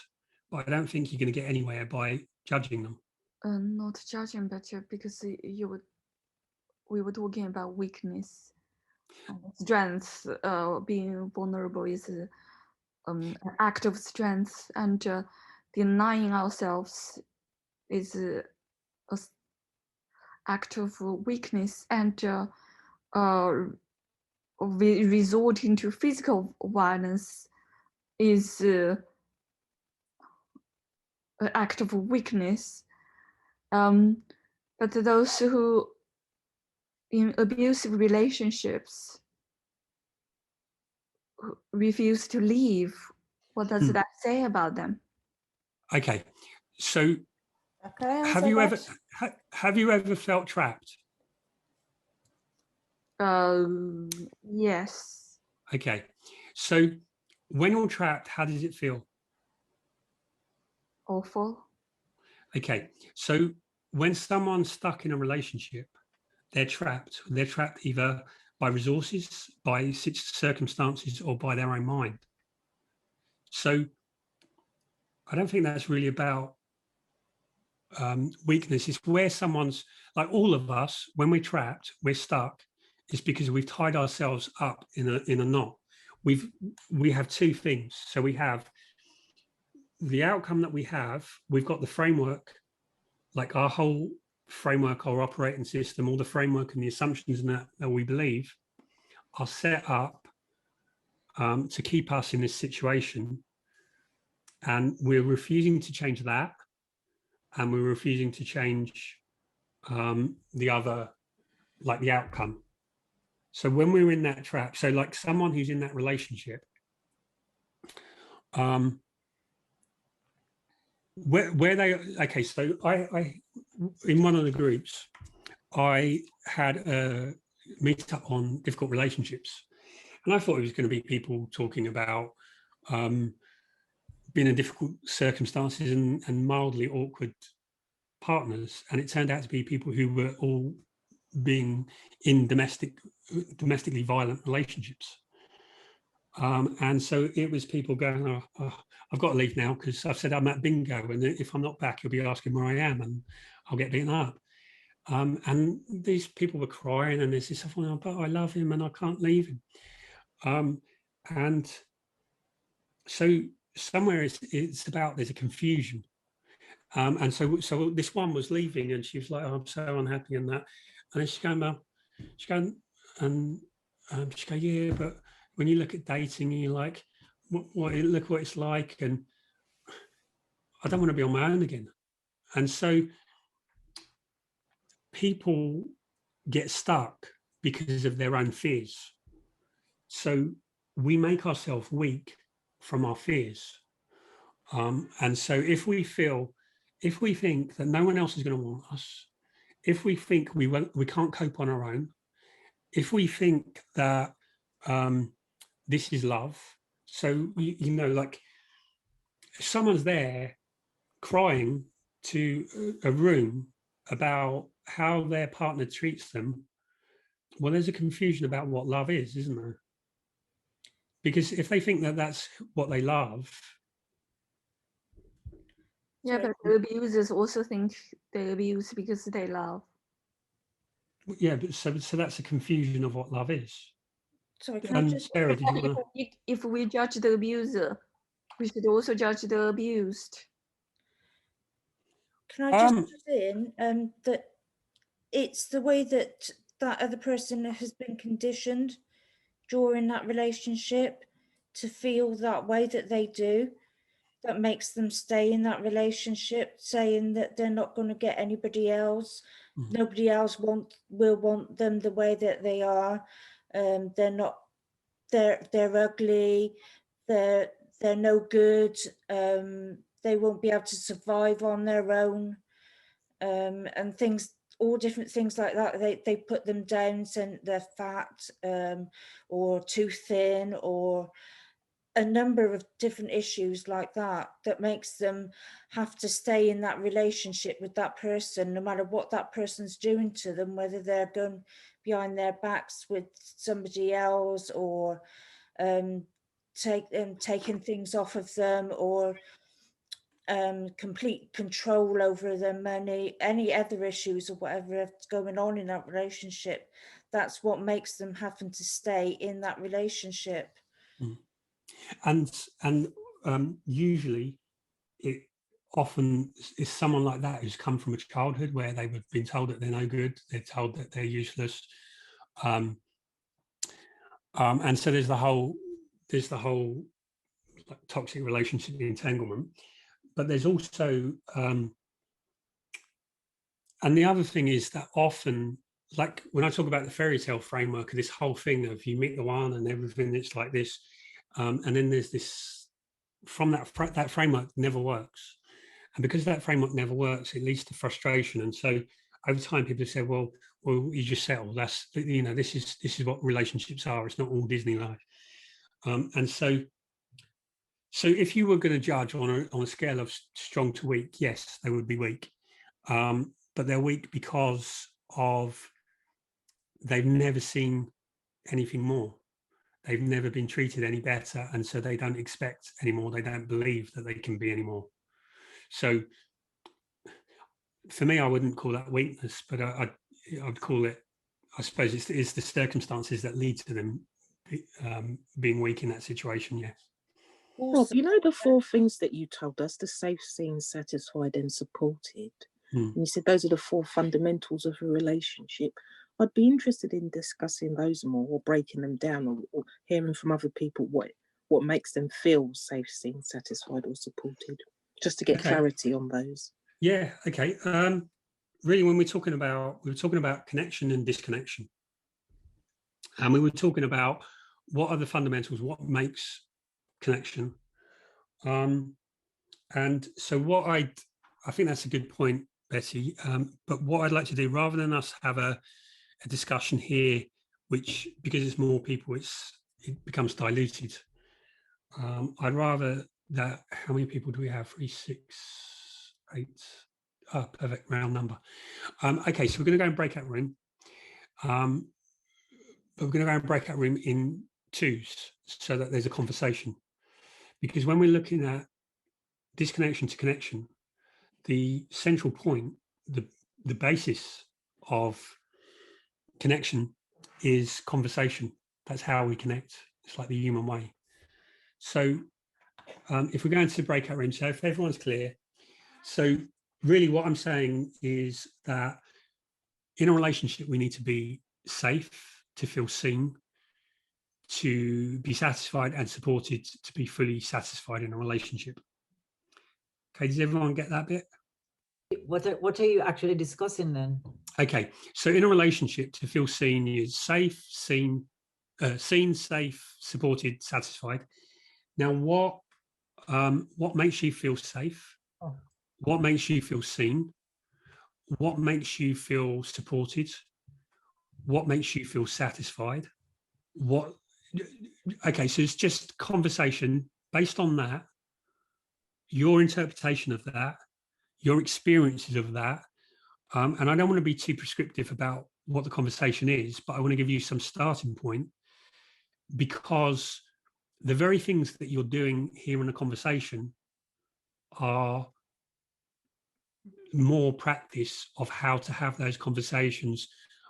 but I don't think you're going to get anywhere by judging them. Not judging, but because we were talking about weakness, strength. Being vulnerable is an act of strength, and denying ourselves is an act of weakness, and resorting to physical violence is an act of weakness. But those who in abusive relationships refuse to leave, what does that say about them? Okay, so Can I have answer you that? have you ever felt trapped? Yes. Okay, so when you're trapped, how does it feel? Awful. Okay, so when someone's stuck in a relationship, they're trapped. They're trapped either by resources, by circumstances, or by their own mind. So I don't think that's really about weakness. It's where someone's, like all of us, when we're trapped, we're stuck. It's because we've tied ourselves up in a knot. We have two things. So we have the outcome that we have. We've got the framework, like our whole framework, our operating system, all the framework and the assumptions and that we believe are set up to keep us in this situation. And we're refusing to change that. And we're refusing to change the other, like the outcome. So when we're in that trap, so like someone who's in that relationship, where they, okay, so I in one of the groups, I had a meet up on difficult relationships, and I thought it was going to be people talking about being in difficult circumstances and mildly awkward partners, and it turned out to be people who were all being in domestically violent relationships. And so it was people going, oh, I've got to leave now because I've said I'm at bingo, and if I'm not back, you'll be asking where I am, and I'll get beaten up. And these people were crying, and there's this stuff, oh, but I love him and I can't leave him. And so somewhere it's about there's a confusion. And so this one was leaving, and she was like, oh, I'm so unhappy and that. And then she's going, she's going, yeah, but when you look at dating, you're like, look what it's like, and I don't want to be on my own again. And so people get stuck because of their own fears. So we make ourselves weak from our fears. And so if we think that no one else is going to want us, if we think we can't cope on our own, if we think that this is love, so like if someone's there crying to a room about how their partner treats them, well, there's a confusion about what love is, isn't there? Because if they think that that's what they love. Yeah, but the abusers also think they abuse because they love. Yeah, but so that's a confusion of what love is. Sorry, can I just... Sarah, did you want to... If we judge the abuser, we should also judge the abused. Can I just put in that it's the way that that other person has been conditioned during that relationship to feel that way that they do, that makes them stay in that relationship, saying that they're not going to get anybody else. Nobody else will want them the way that they are. They're ugly. They're no good. They won't be able to survive on their own. And things, all different things like that. They put them down, saying they're fat or too thin, or a number of different issues like that, that makes them have to stay in that relationship with that person, no matter what that person's doing to them, whether they're going behind their backs with somebody else, or taking things off of them, or complete control over their money, any other issues or whatever is going on in that relationship. That's what makes them having to stay in that relationship. And usually it often is someone like that who's come from a childhood where they've been told that they're no good, they're told that they're useless, and so there's the whole like, toxic relationship entanglement. But there's also and the other thing is that often, like when I talk about the fairy tale framework, this whole thing of you meet the one and everything, it's like this, and then there's this, from that framework never works. And because that framework never works, it leads to frustration. And so over time, people say, well, you just settle. That's, this is what relationships are. It's not all Disney life. And so if you were going to judge on a scale of strong to weak, yes, they would be weak. But they're weak because they've never seen anything more. They've never been treated any better. And so they don't expect anymore. They don't believe that they can be any more. So for me, I wouldn't call that weakness, but I'd call it, I suppose it's the circumstances that lead to them being weak in that situation, yes. Rob, you know the 4 things that you told us, the safe, seen, satisfied and supported? And you said those are the 4 fundamentals of a relationship. I'd be interested in discussing those more, or breaking them down, or hearing from other people what makes them feel safe, seen, satisfied or supported, just to get clarity on those. Yeah, okay. Really, when we were talking about connection and disconnection. And we were talking about what are the fundamentals, what makes connection. And so I think that's a good point, Betty. But what I'd like to do, rather than us have a discussion here, which, because it's more people, it becomes diluted. I'd rather that, how many people do we have? 3, 6, 8. Oh, perfect, round number. Okay, so we're going to go and breakout room. But we're going to go and breakout room in 2s so that there's a conversation. Because when we're looking at disconnection to connection, the central point, the basis of connection is conversation. That's how we connect. It's like the human way. So if we go into the breakout room, so if everyone's clear, so really what I'm saying is that in a relationship, we need to be safe, to feel seen, to be satisfied and supported to be fully satisfied in a relationship. Okay, does everyone get that bit? What are you actually discussing then? Okay, so in a relationship, to feel seen is safe, seen, safe, supported, satisfied. Now, what makes you feel safe? Oh. What makes you feel seen? What makes you feel supported? What makes you feel satisfied? Okay, so it's just conversation based on that, your interpretation of that, your experiences of that. And I don't want to be too prescriptive about what the conversation is, but I want to give you some starting point, because the very things that you're doing here in a conversation are more practice of how to have those conversations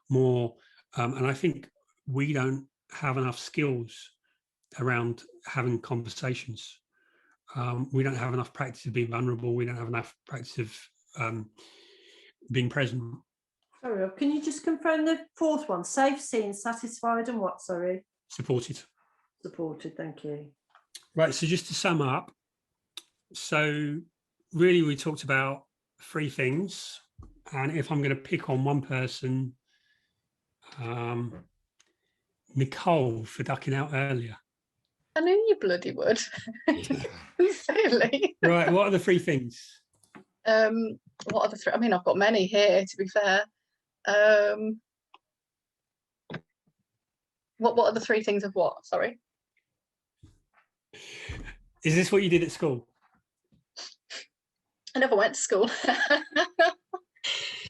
more. And I think we don't have enough skills around having conversations. We don't have enough practice of being vulnerable. We don't have enough practice of being present. Sorry, Rob, can you just confirm the fourth one? Safe, seen, satisfied, and what? Sorry. Supported. Supported. Thank you. Right. So just to sum up, so really we talked about 3 things, and if I'm going to pick on one person, Nicole for ducking out earlier. I knew you bloody would. Silly. Right. What are the 3 things? What are the 3? I mean, I've got many here, to be fair. What are the 3 things of what? Sorry. Is this what you did at school? I never went to school.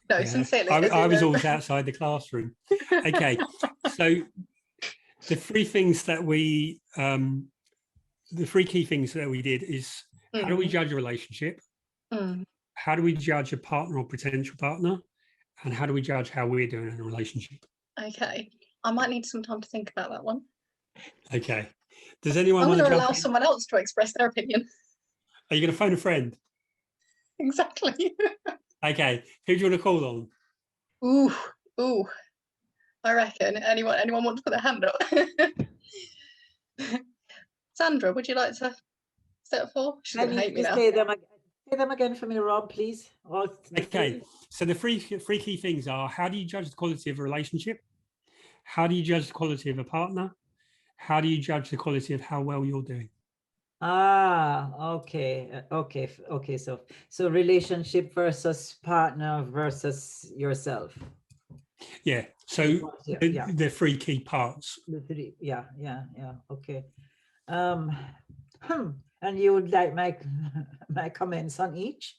No, Yeah. sincerely. I was always outside the classroom. Okay. So the 3 things that we, the 3 key things that we did is, how do we judge a relationship? How do we judge a partner or potential partner? And how do we judge how we're doing in a relationship? Okay. I might need some time to think about that one. Okay. Does anyone I'm want going to to jump allow in? someone else to express their opinion. Are you going to phone a friend? Exactly. Okay. Who do you want to call on? Ooh. I reckon. Anyone want to put their hand up? Sandra, would you like to step forward? She's going to hate me now. Say them again for me, Rob, please. Okay. So the three key things are: how do you judge the quality of a relationship? How do you judge the quality of a partner? How do you judge the quality of how well you're doing? Okay. So relationship versus partner versus yourself. Yeah. So the 3 key parts. The 3. Yeah. Okay. And you would like my comments on each,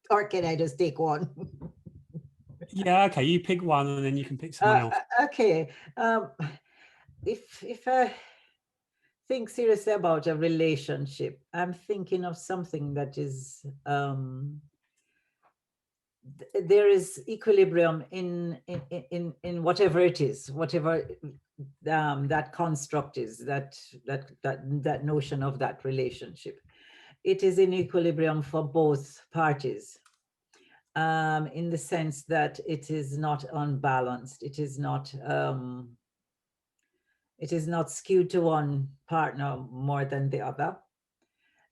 or can I just take one? Yeah. Okay. You pick one, and then you can pick someone else. Okay. If I think seriously about a relationship, I'm thinking of something that is there is equilibrium in whatever it is, whatever that construct is, that notion of that relationship. It is in equilibrium for both parties, in the sense that it is not unbalanced. It is not skewed to one partner more than the other.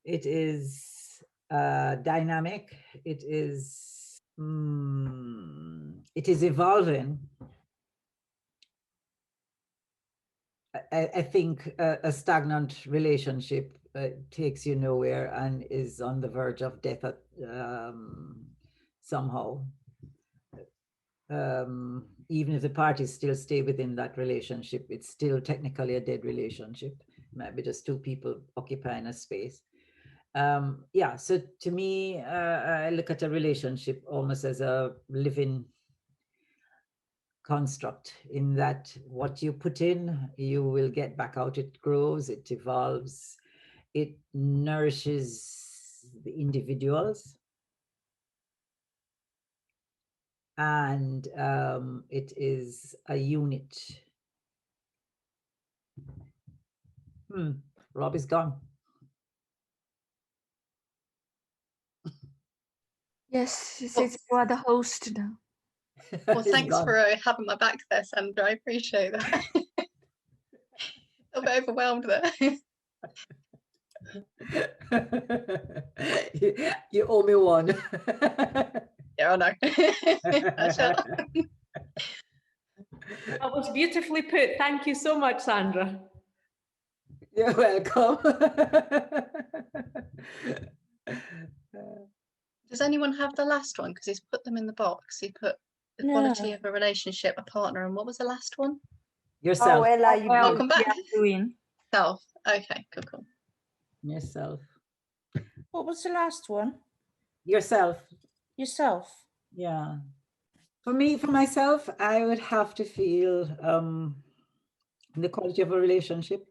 It is dynamic. It is evolving. I think a stagnant relationship takes you nowhere and is on the verge of death somehow. Even if the parties still stay within that relationship, it's still technically a dead relationship. It might be just 2 people occupying a space. So to me, I look at a relationship almost as a living construct, in that what you put in, you will get back out. It grows, it evolves, it nourishes the individuals, and it is a unit. Rob is gone. Yes, she says you are the host now. Well, thanks for having my back there, Sandra. I appreciate that. got a bit overwhelmed there. You owe me one. Yeah, I know. I shall. That was beautifully put. Thank you so much, Sandra. You're welcome. Does anyone have the last one? Because he's put them in the box. He put the No. quality of a relationship, a partner, and what was the last one? How Yourself. well are you Well, doing? Come back. yeah, doing. Self. Okay, cool. Yourself. What was the last one? Yourself. Yourself. Yeah. For me, for myself, I would have to feel the quality of a relationship.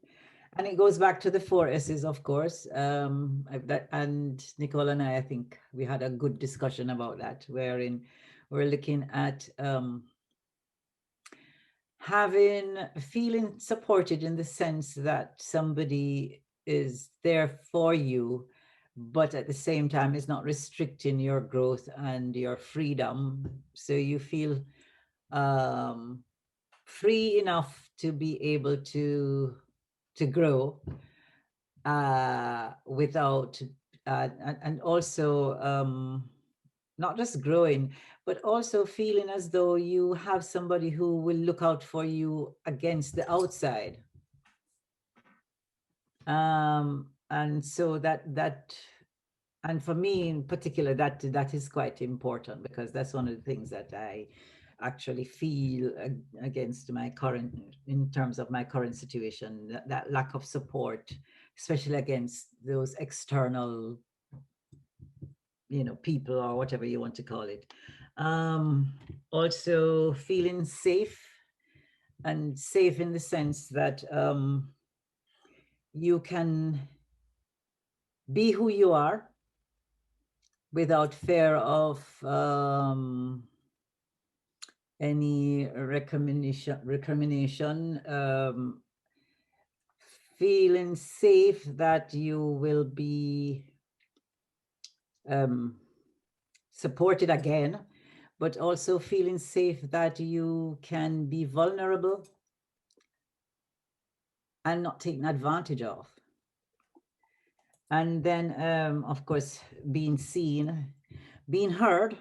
And it goes back to the 4 S's, of course. And Nicole and I think we had a good discussion about that, wherein we're looking at feeling supported in the sense that somebody is there for you, but at the same time is not restricting your growth and your freedom. So you feel free enough to be able to grow without and also not just growing, but also feeling as though you have somebody who will look out for you against the outside. And so that and for me in particular, that is quite important, because that's one of the things that I actually feel against my current, in terms of my current situation, that lack of support, especially against those external, people or whatever you want to call it. Also feeling safe, and safe in the sense that you can be who you are without fear of any recrimination, feeling safe that you will be supported again, but also feeling safe that you can be vulnerable and not taken advantage of. And then, of course, being seen, being heard,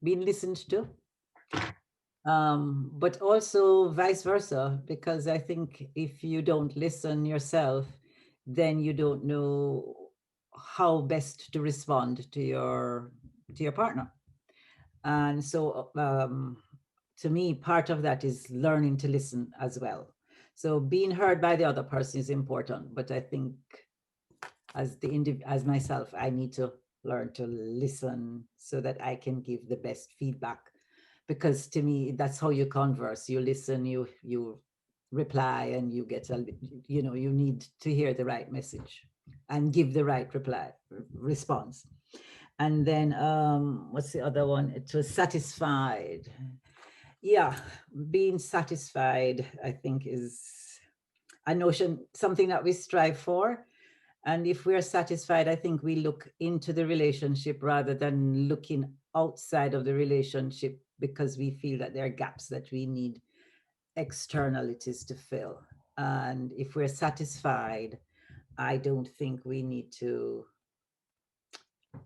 being listened to, but also vice versa, because I think if you don't listen yourself, then you don't know how best to respond to your partner. And so to me, part of that is learning to listen as well. So being heard by the other person is important, but I think as myself, I need to learn to listen so that I can give the best feedback, because to me, that's how you converse. You listen, you reply, and you get you need to hear the right message and give the right response. And then what's the other one? It was satisfied. Yeah, being satisfied, I think, is a notion, something that we strive for. And if we're satisfied, I think we look into the relationship rather than looking outside of the relationship, because we feel that there are gaps that we need externalities to fill. And if we're satisfied, I don't think we need to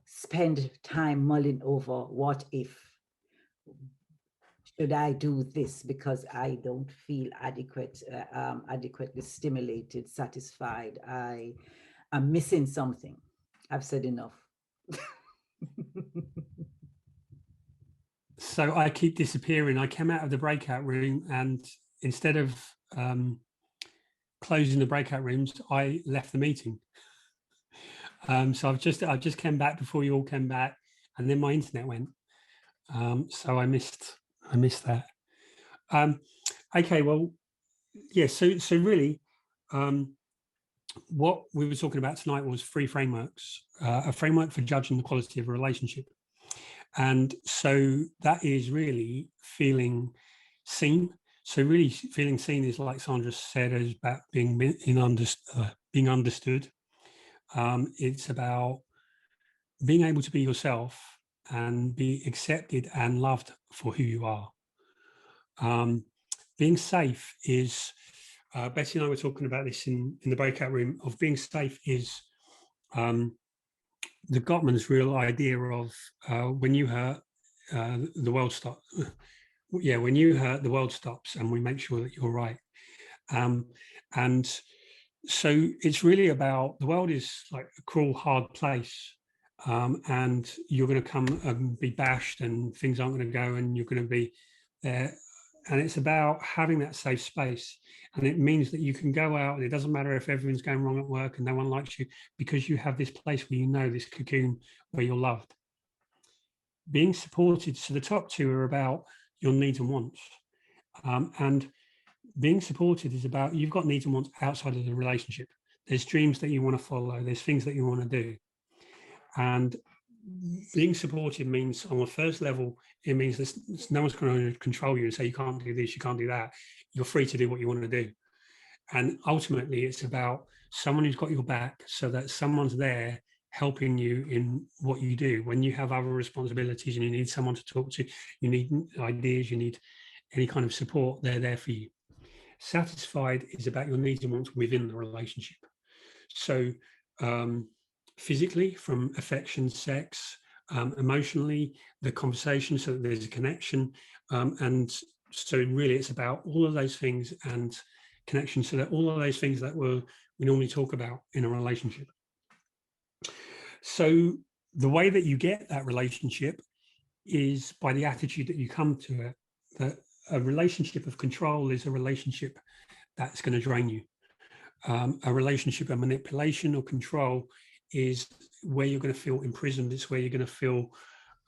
spend time mulling over what if. Should I do this because I don't feel adequately stimulated, satisfied? I'm missing something. I've said enough. So I keep disappearing. I came out of the breakout room, and instead of closing the breakout rooms, I left the meeting. So I've just came back before you all came back, and then my internet went. So I missed that. Okay, well, yeah. So really, what we were talking about tonight was 3 frameworks, a framework for judging the quality of a relationship. And so that is really feeling seen. So really feeling seen is, like Sandra said, is about being understood. It's about being able to be yourself and be accepted and loved for who you are. Being safe is Betty and I were talking about this in the breakout room, of being safe is the Gottman's real idea of when you hurt, the world stops. Yeah, when you hurt, the world stops, and we make sure that you're right. And so it's really about, the world is like a cruel, hard place. And you're going to come and be bashed, and things aren't going to go, and you're going to be there. And it's about having that safe space. And it means that you can go out, and it doesn't matter if everything's going wrong at work and no one likes you, because you have this place where you know, this cocoon where you're loved. Being supported. So the top two are about your needs and wants. And being supported is about, you've got needs and wants outside of the relationship. There's dreams that you want to follow. There's things that you want to do. And being supported means, on the first level, it means that no one's going to control you and say, you can't do this, you can't do that. You're free to do what you want to do. And ultimately, it's about someone who's got your back, so that someone's there helping you in what you do. When you have other responsibilities and you need someone to talk to, you need ideas, you need any kind of support, they're there for you. Satisfied is about your needs and wants within the relationship. So physically, from affection, sex, emotionally, the conversation, so that there's a connection. And so really it's about all of those things and connection, so that all of those things that we normally talk about in a relationship. So the way that you get that relationship is by the attitude that you come to it. That a relationship of control is a relationship that's going to drain you. A relationship of manipulation or control is where you're going to feel imprisoned. It's where you're going to feel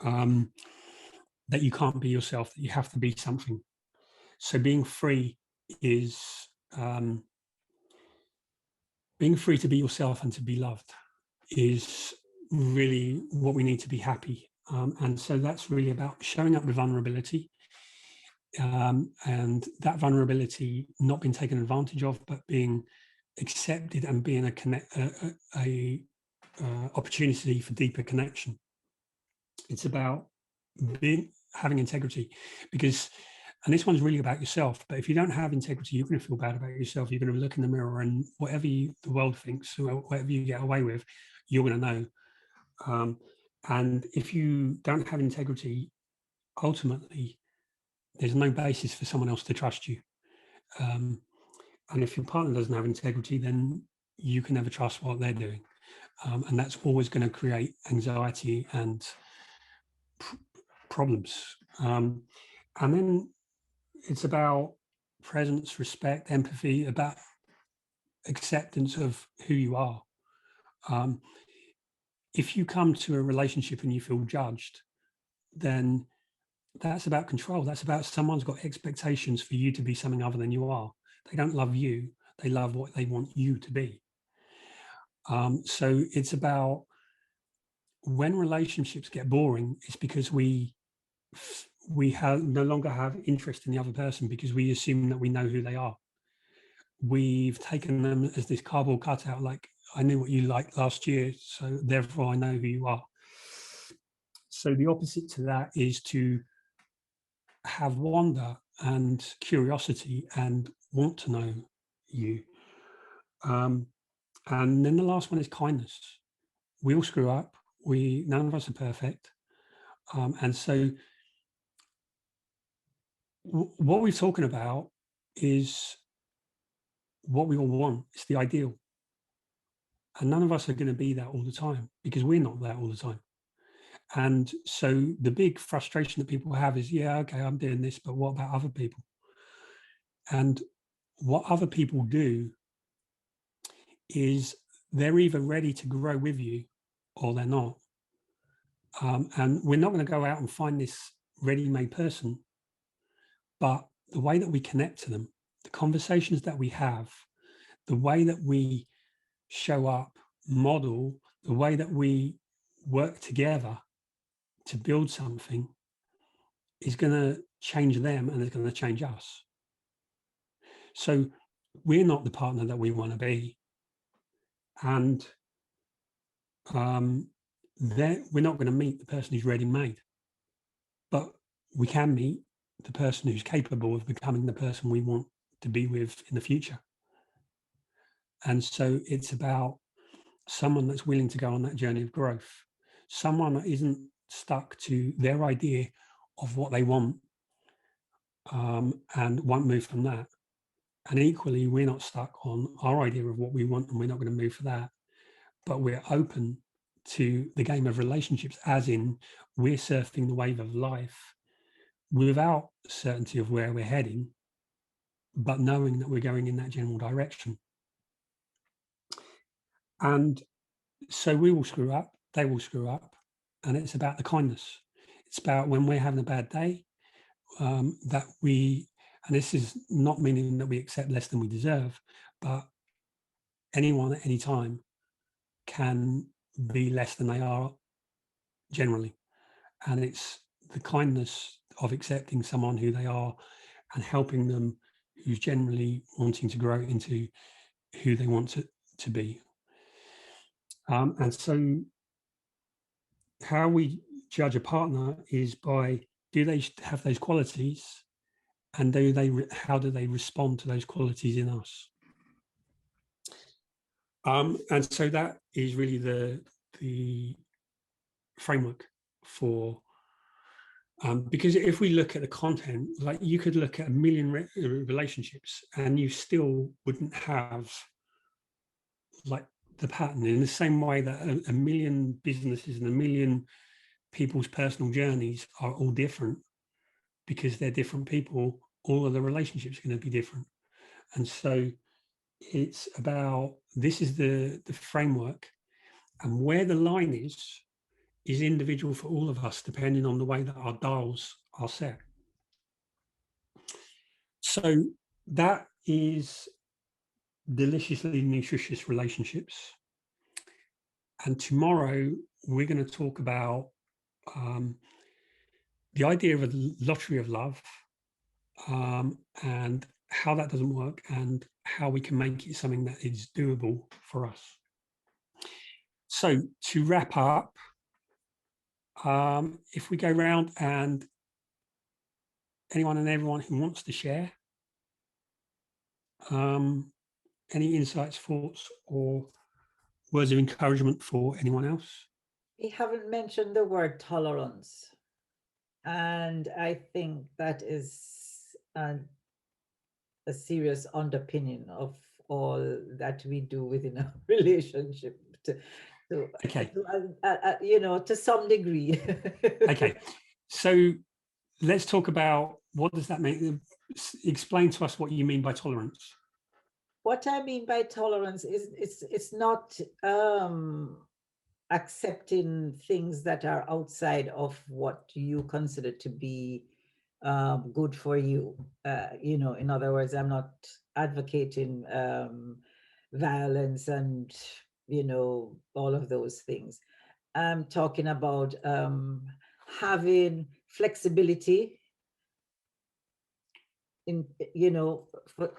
that you can't be yourself, that you have to be something. So being free is being free to be yourself and to be loved is really what we need to be happy. And so that's really about showing up with vulnerability, and that vulnerability not being taken advantage of, but being accepted and being a opportunity for deeper connection. It's about having integrity, because, and this one's really about yourself, but if you don't have integrity, you're going to feel bad about yourself. You're going to look in the mirror, and whatever the world thinks, or whatever you get away with, you're going to know. And if you don't have integrity, ultimately, there's no basis for someone else to trust you. And if your partner doesn't have integrity, then you can never trust what they're doing. And that's always going to create anxiety and problems. And then it's about presence, respect, empathy, about acceptance of who you are. If you come to a relationship and you feel judged, then that's about control. That's about someone's got expectations for you to be something other than you are. They don't love you. They love what they want you to be. So it's about, when relationships get boring, it's because we no longer have interest in the other person, because we assume that we know who they are. We've taken them as this cardboard cutout, like, I knew what you liked last year, so therefore I know who you are. So the opposite to that is to have wonder and curiosity and want to know you. And then the last one is kindness. We all screw up. None of us are perfect. And so what we're talking about is what we all want. It's the ideal. And none of us are going to be that all the time, because we're not that all the time. And so the big frustration that people have is, yeah, okay, I'm doing this, but what about other people? And what other people do is they're either ready to grow with you or they're not. And we're not going to go out and find this ready-made person, but the way that we connect to them, the conversations that we have, the way that we show up, model, the way that we work together to build something is going to change them, and it's going to change us. So we're not the partner that we want to be. And we're not going to meet the person who's ready-made, but we can meet the person who's capable of becoming the person we want to be with in the future. And so it's about someone that's willing to go on that journey of growth, someone that isn't stuck to their idea of what they want, and won't move from that. And equally, we're not stuck on our idea of what we want, and we're not going to move for that. But we're open to the game of relationships, as in we're surfing the wave of life without certainty of where we're heading, but knowing that we're going in that general direction. And so we will screw up, they will screw up, and it's about the kindness. It's about when we're having a bad day, that we, and this is not meaning that we accept less than we deserve, but anyone at any time can be less than they are generally. And it's the kindness of accepting someone who they are and helping them who's generally wanting to grow into who they want to be. And so how we judge a partner is by, do they have those qualities, and how do they respond to those qualities in us? And so that is really the framework for, because if we look at the content, like you could look at a million relationships and you still wouldn't have like the pattern, in the same way that a million businesses and a million people's personal journeys are all different. Because they're different people, all of the relationships are going to be different. And so it's about, this is the framework, and where the line is individual for all of us, depending on the way that our dials are set. So that is Deliciously Nutritious Relationships. And tomorrow we're going to talk about the idea of a lottery of love, and how that doesn't work, and how we can make it something that is doable for us. So to wrap up, if we go around and anyone and everyone who wants to share any insights, thoughts, or words of encouragement for anyone else. We haven't mentioned the word tolerance, and I think that is a serious underpinning of all that we do within a relationship. Okay. To some degree. Okay, so let's talk about, what does that mean? Explain to us what you mean by tolerance. What I mean by tolerance is it's not accepting things that are outside of what you consider to be good for you. In other words, I'm not advocating violence and all of those things. I'm talking about having flexibility in for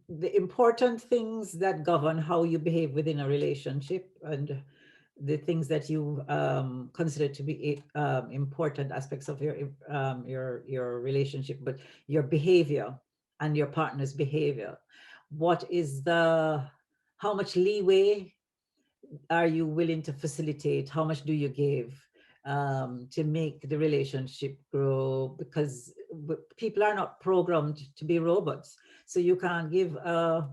the important things that govern how you behave within a relationship, and the things that you consider to be important aspects of your relationship, but your behavior and your partner's behavior. How much leeway are you willing to facilitate? How much do you give to make the relationship grow? Because people are not programmed to be robots. So you can't give A,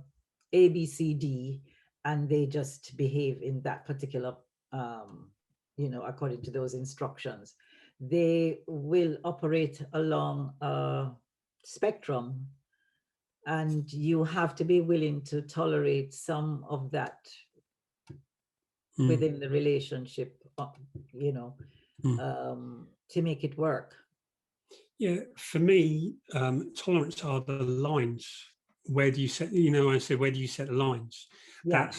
B, C, D, and they just behave in that particular, according to those instructions. They will operate along a spectrum, and you have to be willing to tolerate some of that within the relationship, to make it work. Yeah, for me, tolerance are the lines. Where do you set? I said, where do you set the lines? Yeah.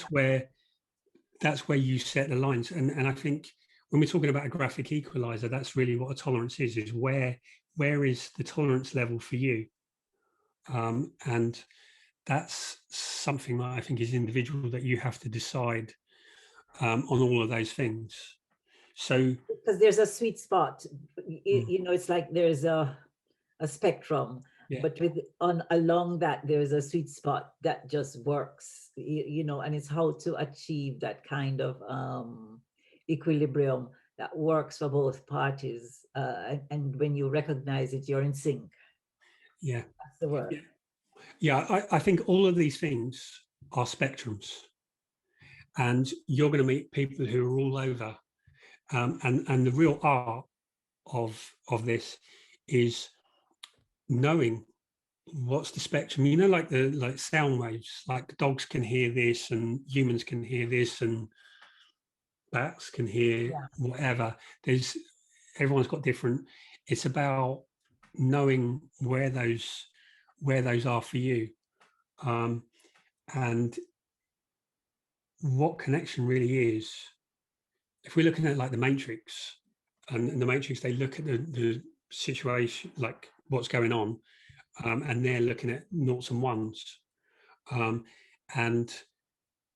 That's where you set the lines. And I think when we're talking about a graphic equalizer, that's really what a tolerance is where is the tolerance level for you? And that's something that I think is individual, that you have to decide on all of those things. So because there's a sweet spot, it's like there's a spectrum, Yeah. but with along that there's a sweet spot that just works, you know, and it's how to achieve that kind of equilibrium that works for both parties, and when you recognize it, you're in sync. Yeah. That's the word. Yeah, I think all of these things are spectrums, and you're going to meet people who are all over. And the real art of this is knowing what's the spectrum. You know, like sound waves. Like dogs can hear this, and humans can hear this, and bats can hear whatever. Everyone's got different. It's about knowing where those are for you. And what connection really is. If we're looking at like the Matrix, and in the Matrix, they look at the situation, like what's going on, and they're looking at noughts and ones. And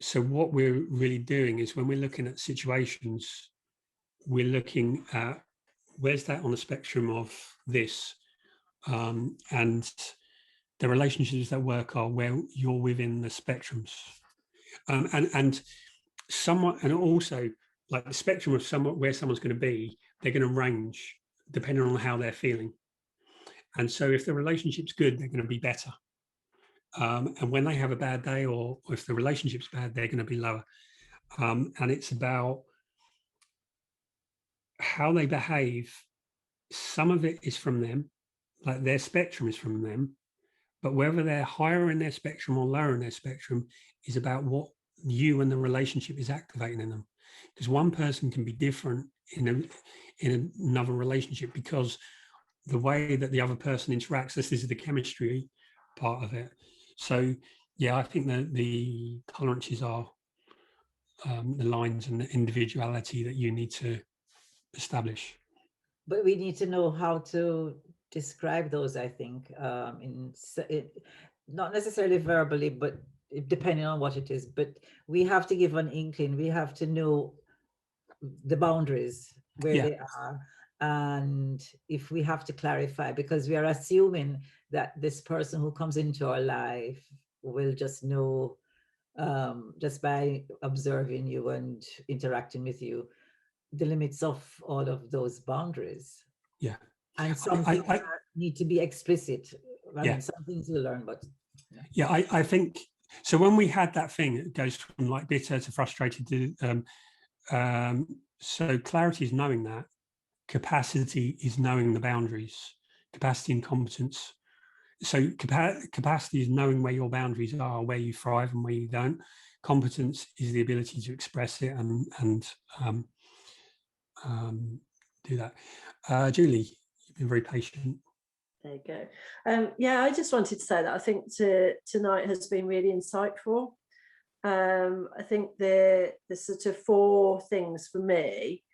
so what we're really doing is when we're looking at situations, we're looking at where's that on the spectrum of this, and the relationships that work are where you're within the spectrums, and somewhat, and also like the spectrum of somewhat where someone's going to be, they're going to range depending on how they're feeling. And so if the relationship's good, they're going to be better. And when they have a bad day, or if the relationship's bad, they're going to be lower. And it's about how they behave. Some of it is from them, like their spectrum is from them, but whether they're higher in their spectrum or lower in their spectrum is about what you and the relationship is activating in them. Because one person can be different in another relationship because the way that the other person interacts, this is the chemistry part of it. So yeah, I think that the tolerances are the lines and the individuality that you need to establish. But we need to know how to describe those, I think, not necessarily verbally, but depending on what it is. But we have to give an inkling. We have to know the boundaries, where they are. And if we have to clarify, because we are assuming that this person who comes into our life will just know, just by observing you and interacting with you, the limits of all of those boundaries. Yeah. And some things need to be explicit. I mean, some things we learn, but. Yeah, I think, so when we had that thing, it goes from like bitter to frustrated to, so clarity is knowing that. Capacity is knowing the boundaries, capacity and competence. So capacity is knowing where your boundaries are, where you thrive and where you don't. Competence is the ability to express it and do that. Julie, you've been very patient. There you go. Yeah, I just wanted to say that I think tonight has been really insightful. I think the sort of 4 things for me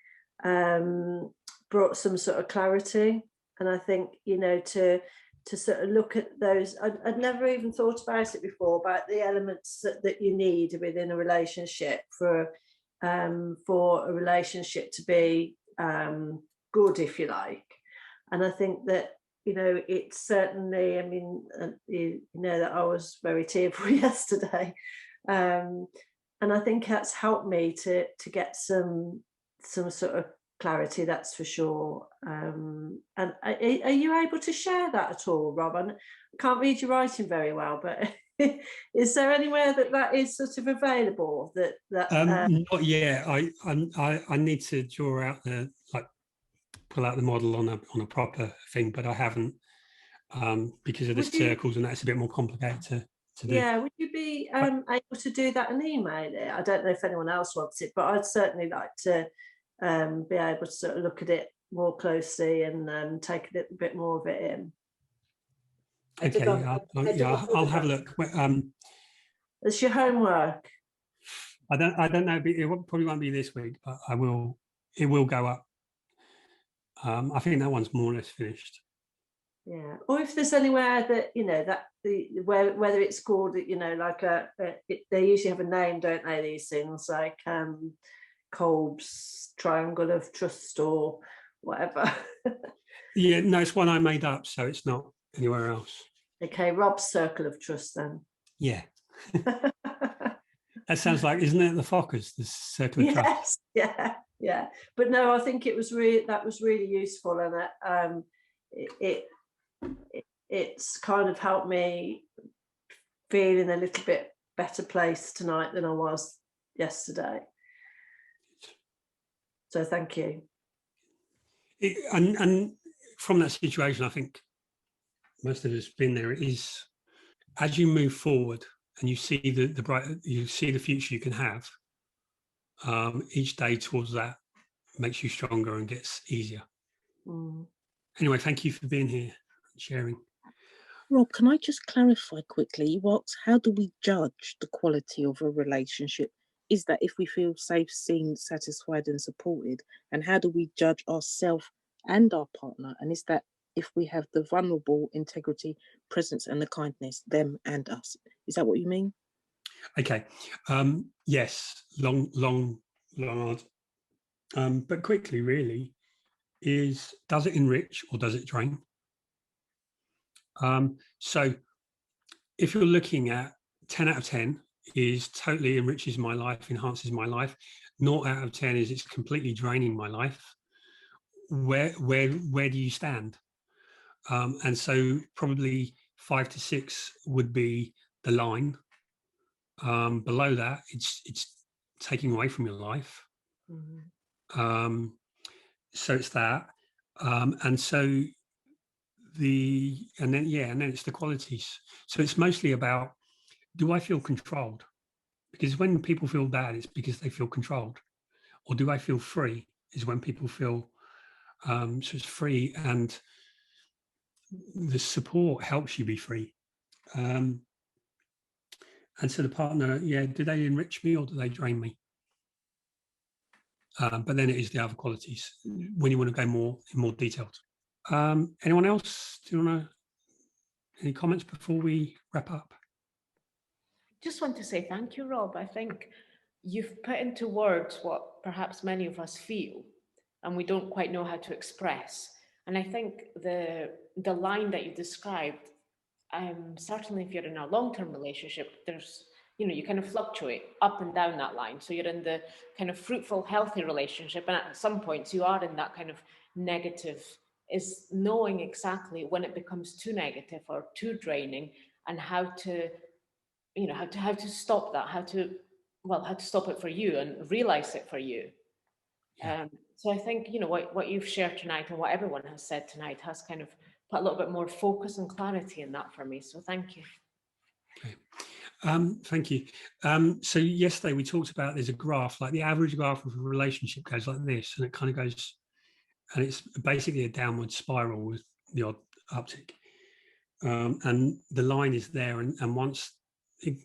brought some sort of clarity, and I think, you know, to sort of look at those. I'd never even thought about it before, about the elements that you need within a relationship for a relationship to be good, if you like. And I think that, you know, it's certainly, I mean, you know that I was very tearful yesterday. And I think that's helped me to get some sort of clarity, that's for sure. And are you able to share that at all, Rob? I can't read your writing very well, but is there anywhere that is sort of available? Not yet. I need to draw out pull out the model on a proper thing, but I haven't, because of the circles, and that's a bit more complicated to do. Yeah, would you be able to do that and email it? I don't know if anyone else wants it, but I'd certainly like to be able to sort of look at it more closely and take a little bit more of it in. Okay, I'll have a look. It's your homework. I don't know. It probably won't be this week, but I will. It will go up. I think that one's more or less finished. Yeah, or if there's anywhere that, you know, that whether it's called, you know, like they usually have a name, don't they? These things like Kolb's Triangle of Trust or whatever. Yeah, no, it's one I made up, so it's not anywhere else. Okay, Rob's circle of trust then. Yeah. That sounds like, isn't it, the Fockers, the circle of trust? Yes, yeah. But no, I think it was that was really useful, and it's kind of helped me feel in a little bit better place tonight than I was yesterday. So thank you. And from that situation, I think most of us been there. It is, as you move forward and you see the bright, you see the future you can have. Each day towards that makes you stronger and gets easier. Anyway, thank you for being here and sharing. Rob, can I just clarify quickly? You asked, how do we judge the quality of a relationship? Is that if we feel safe, seen, satisfied and supported? And how do we judge ourselves and our partner? And is that if we have the vulnerable integrity, presence and the kindness, them and us? Is that what you mean? Okay. Yes, long answer. But quickly, really, does it enrich or does it drain? So if you're looking at 10 out of 10 is totally enriches my life, enhances my life. 0 out of 10 is it's completely draining my life. Where do you stand? And so probably 5 to 6 would be the line. Below that, it's taking away from your life. So it's that. And so and then it's the qualities. So it's mostly about, do I feel controlled? Because when people feel bad, it's because they feel controlled. Or do I feel free? Is when people feel so it's free, and the support helps you be free. And so the partner, do they enrich me or do they drain me? But then it is the other qualities when you want to go more detailed. Anyone else? Do you want to? Any comments before we wrap up? Just want to say thank you, Rob. I think you've put into words what perhaps many of us feel and we don't quite know how to express. And I think the line that you described, certainly if you're in a long-term relationship, there's, you kind of fluctuate up and down that line. So you're in the kind of fruitful, healthy relationship, and at some points you are in that kind of negative, is knowing exactly when it becomes too negative or too draining, and how to stop that, how to stop it for you and realize it for you. So I think, what you've shared tonight and what everyone has said tonight has kind of put a little bit more focus and clarity in that for me. So thank you. Okay. Thank you. So yesterday we talked about, there's a graph, like the average graph of a relationship goes like this, and it kind of goes, and it's basically a downward spiral with the odd uptick. And the line is there, and once it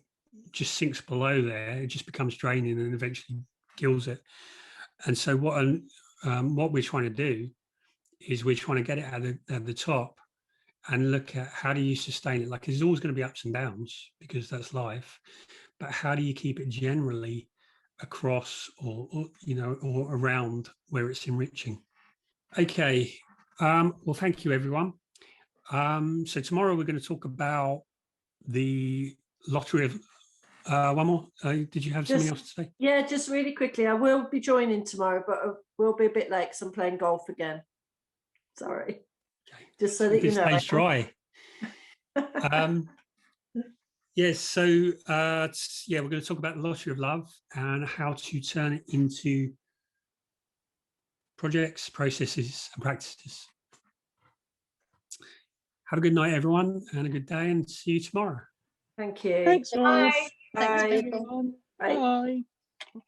just sinks below there, it just becomes draining and eventually kills it. And so what we're trying to do is we're trying to get it at the top and look at, how do you sustain it? Like, there's always going to be ups and downs because that's life, but how do you keep it generally across or around where it's enriching? Okay. Well, thank you, everyone. So tomorrow we're going to talk about the lottery of one more. Did you have something else to say? Yeah, just really quickly. I will be joining tomorrow, but I will be a bit late because I'm playing golf again. Sorry. Okay. Just so that you know. Stays dry. Yes. So we're going to talk about the lottery of love and how to turn it into projects, processes, and practices. Have a good night, everyone, and a good day, and see you tomorrow. Thank you. Thanks, Rob. Bye. Thanks, Bye. people. Bye. Bye.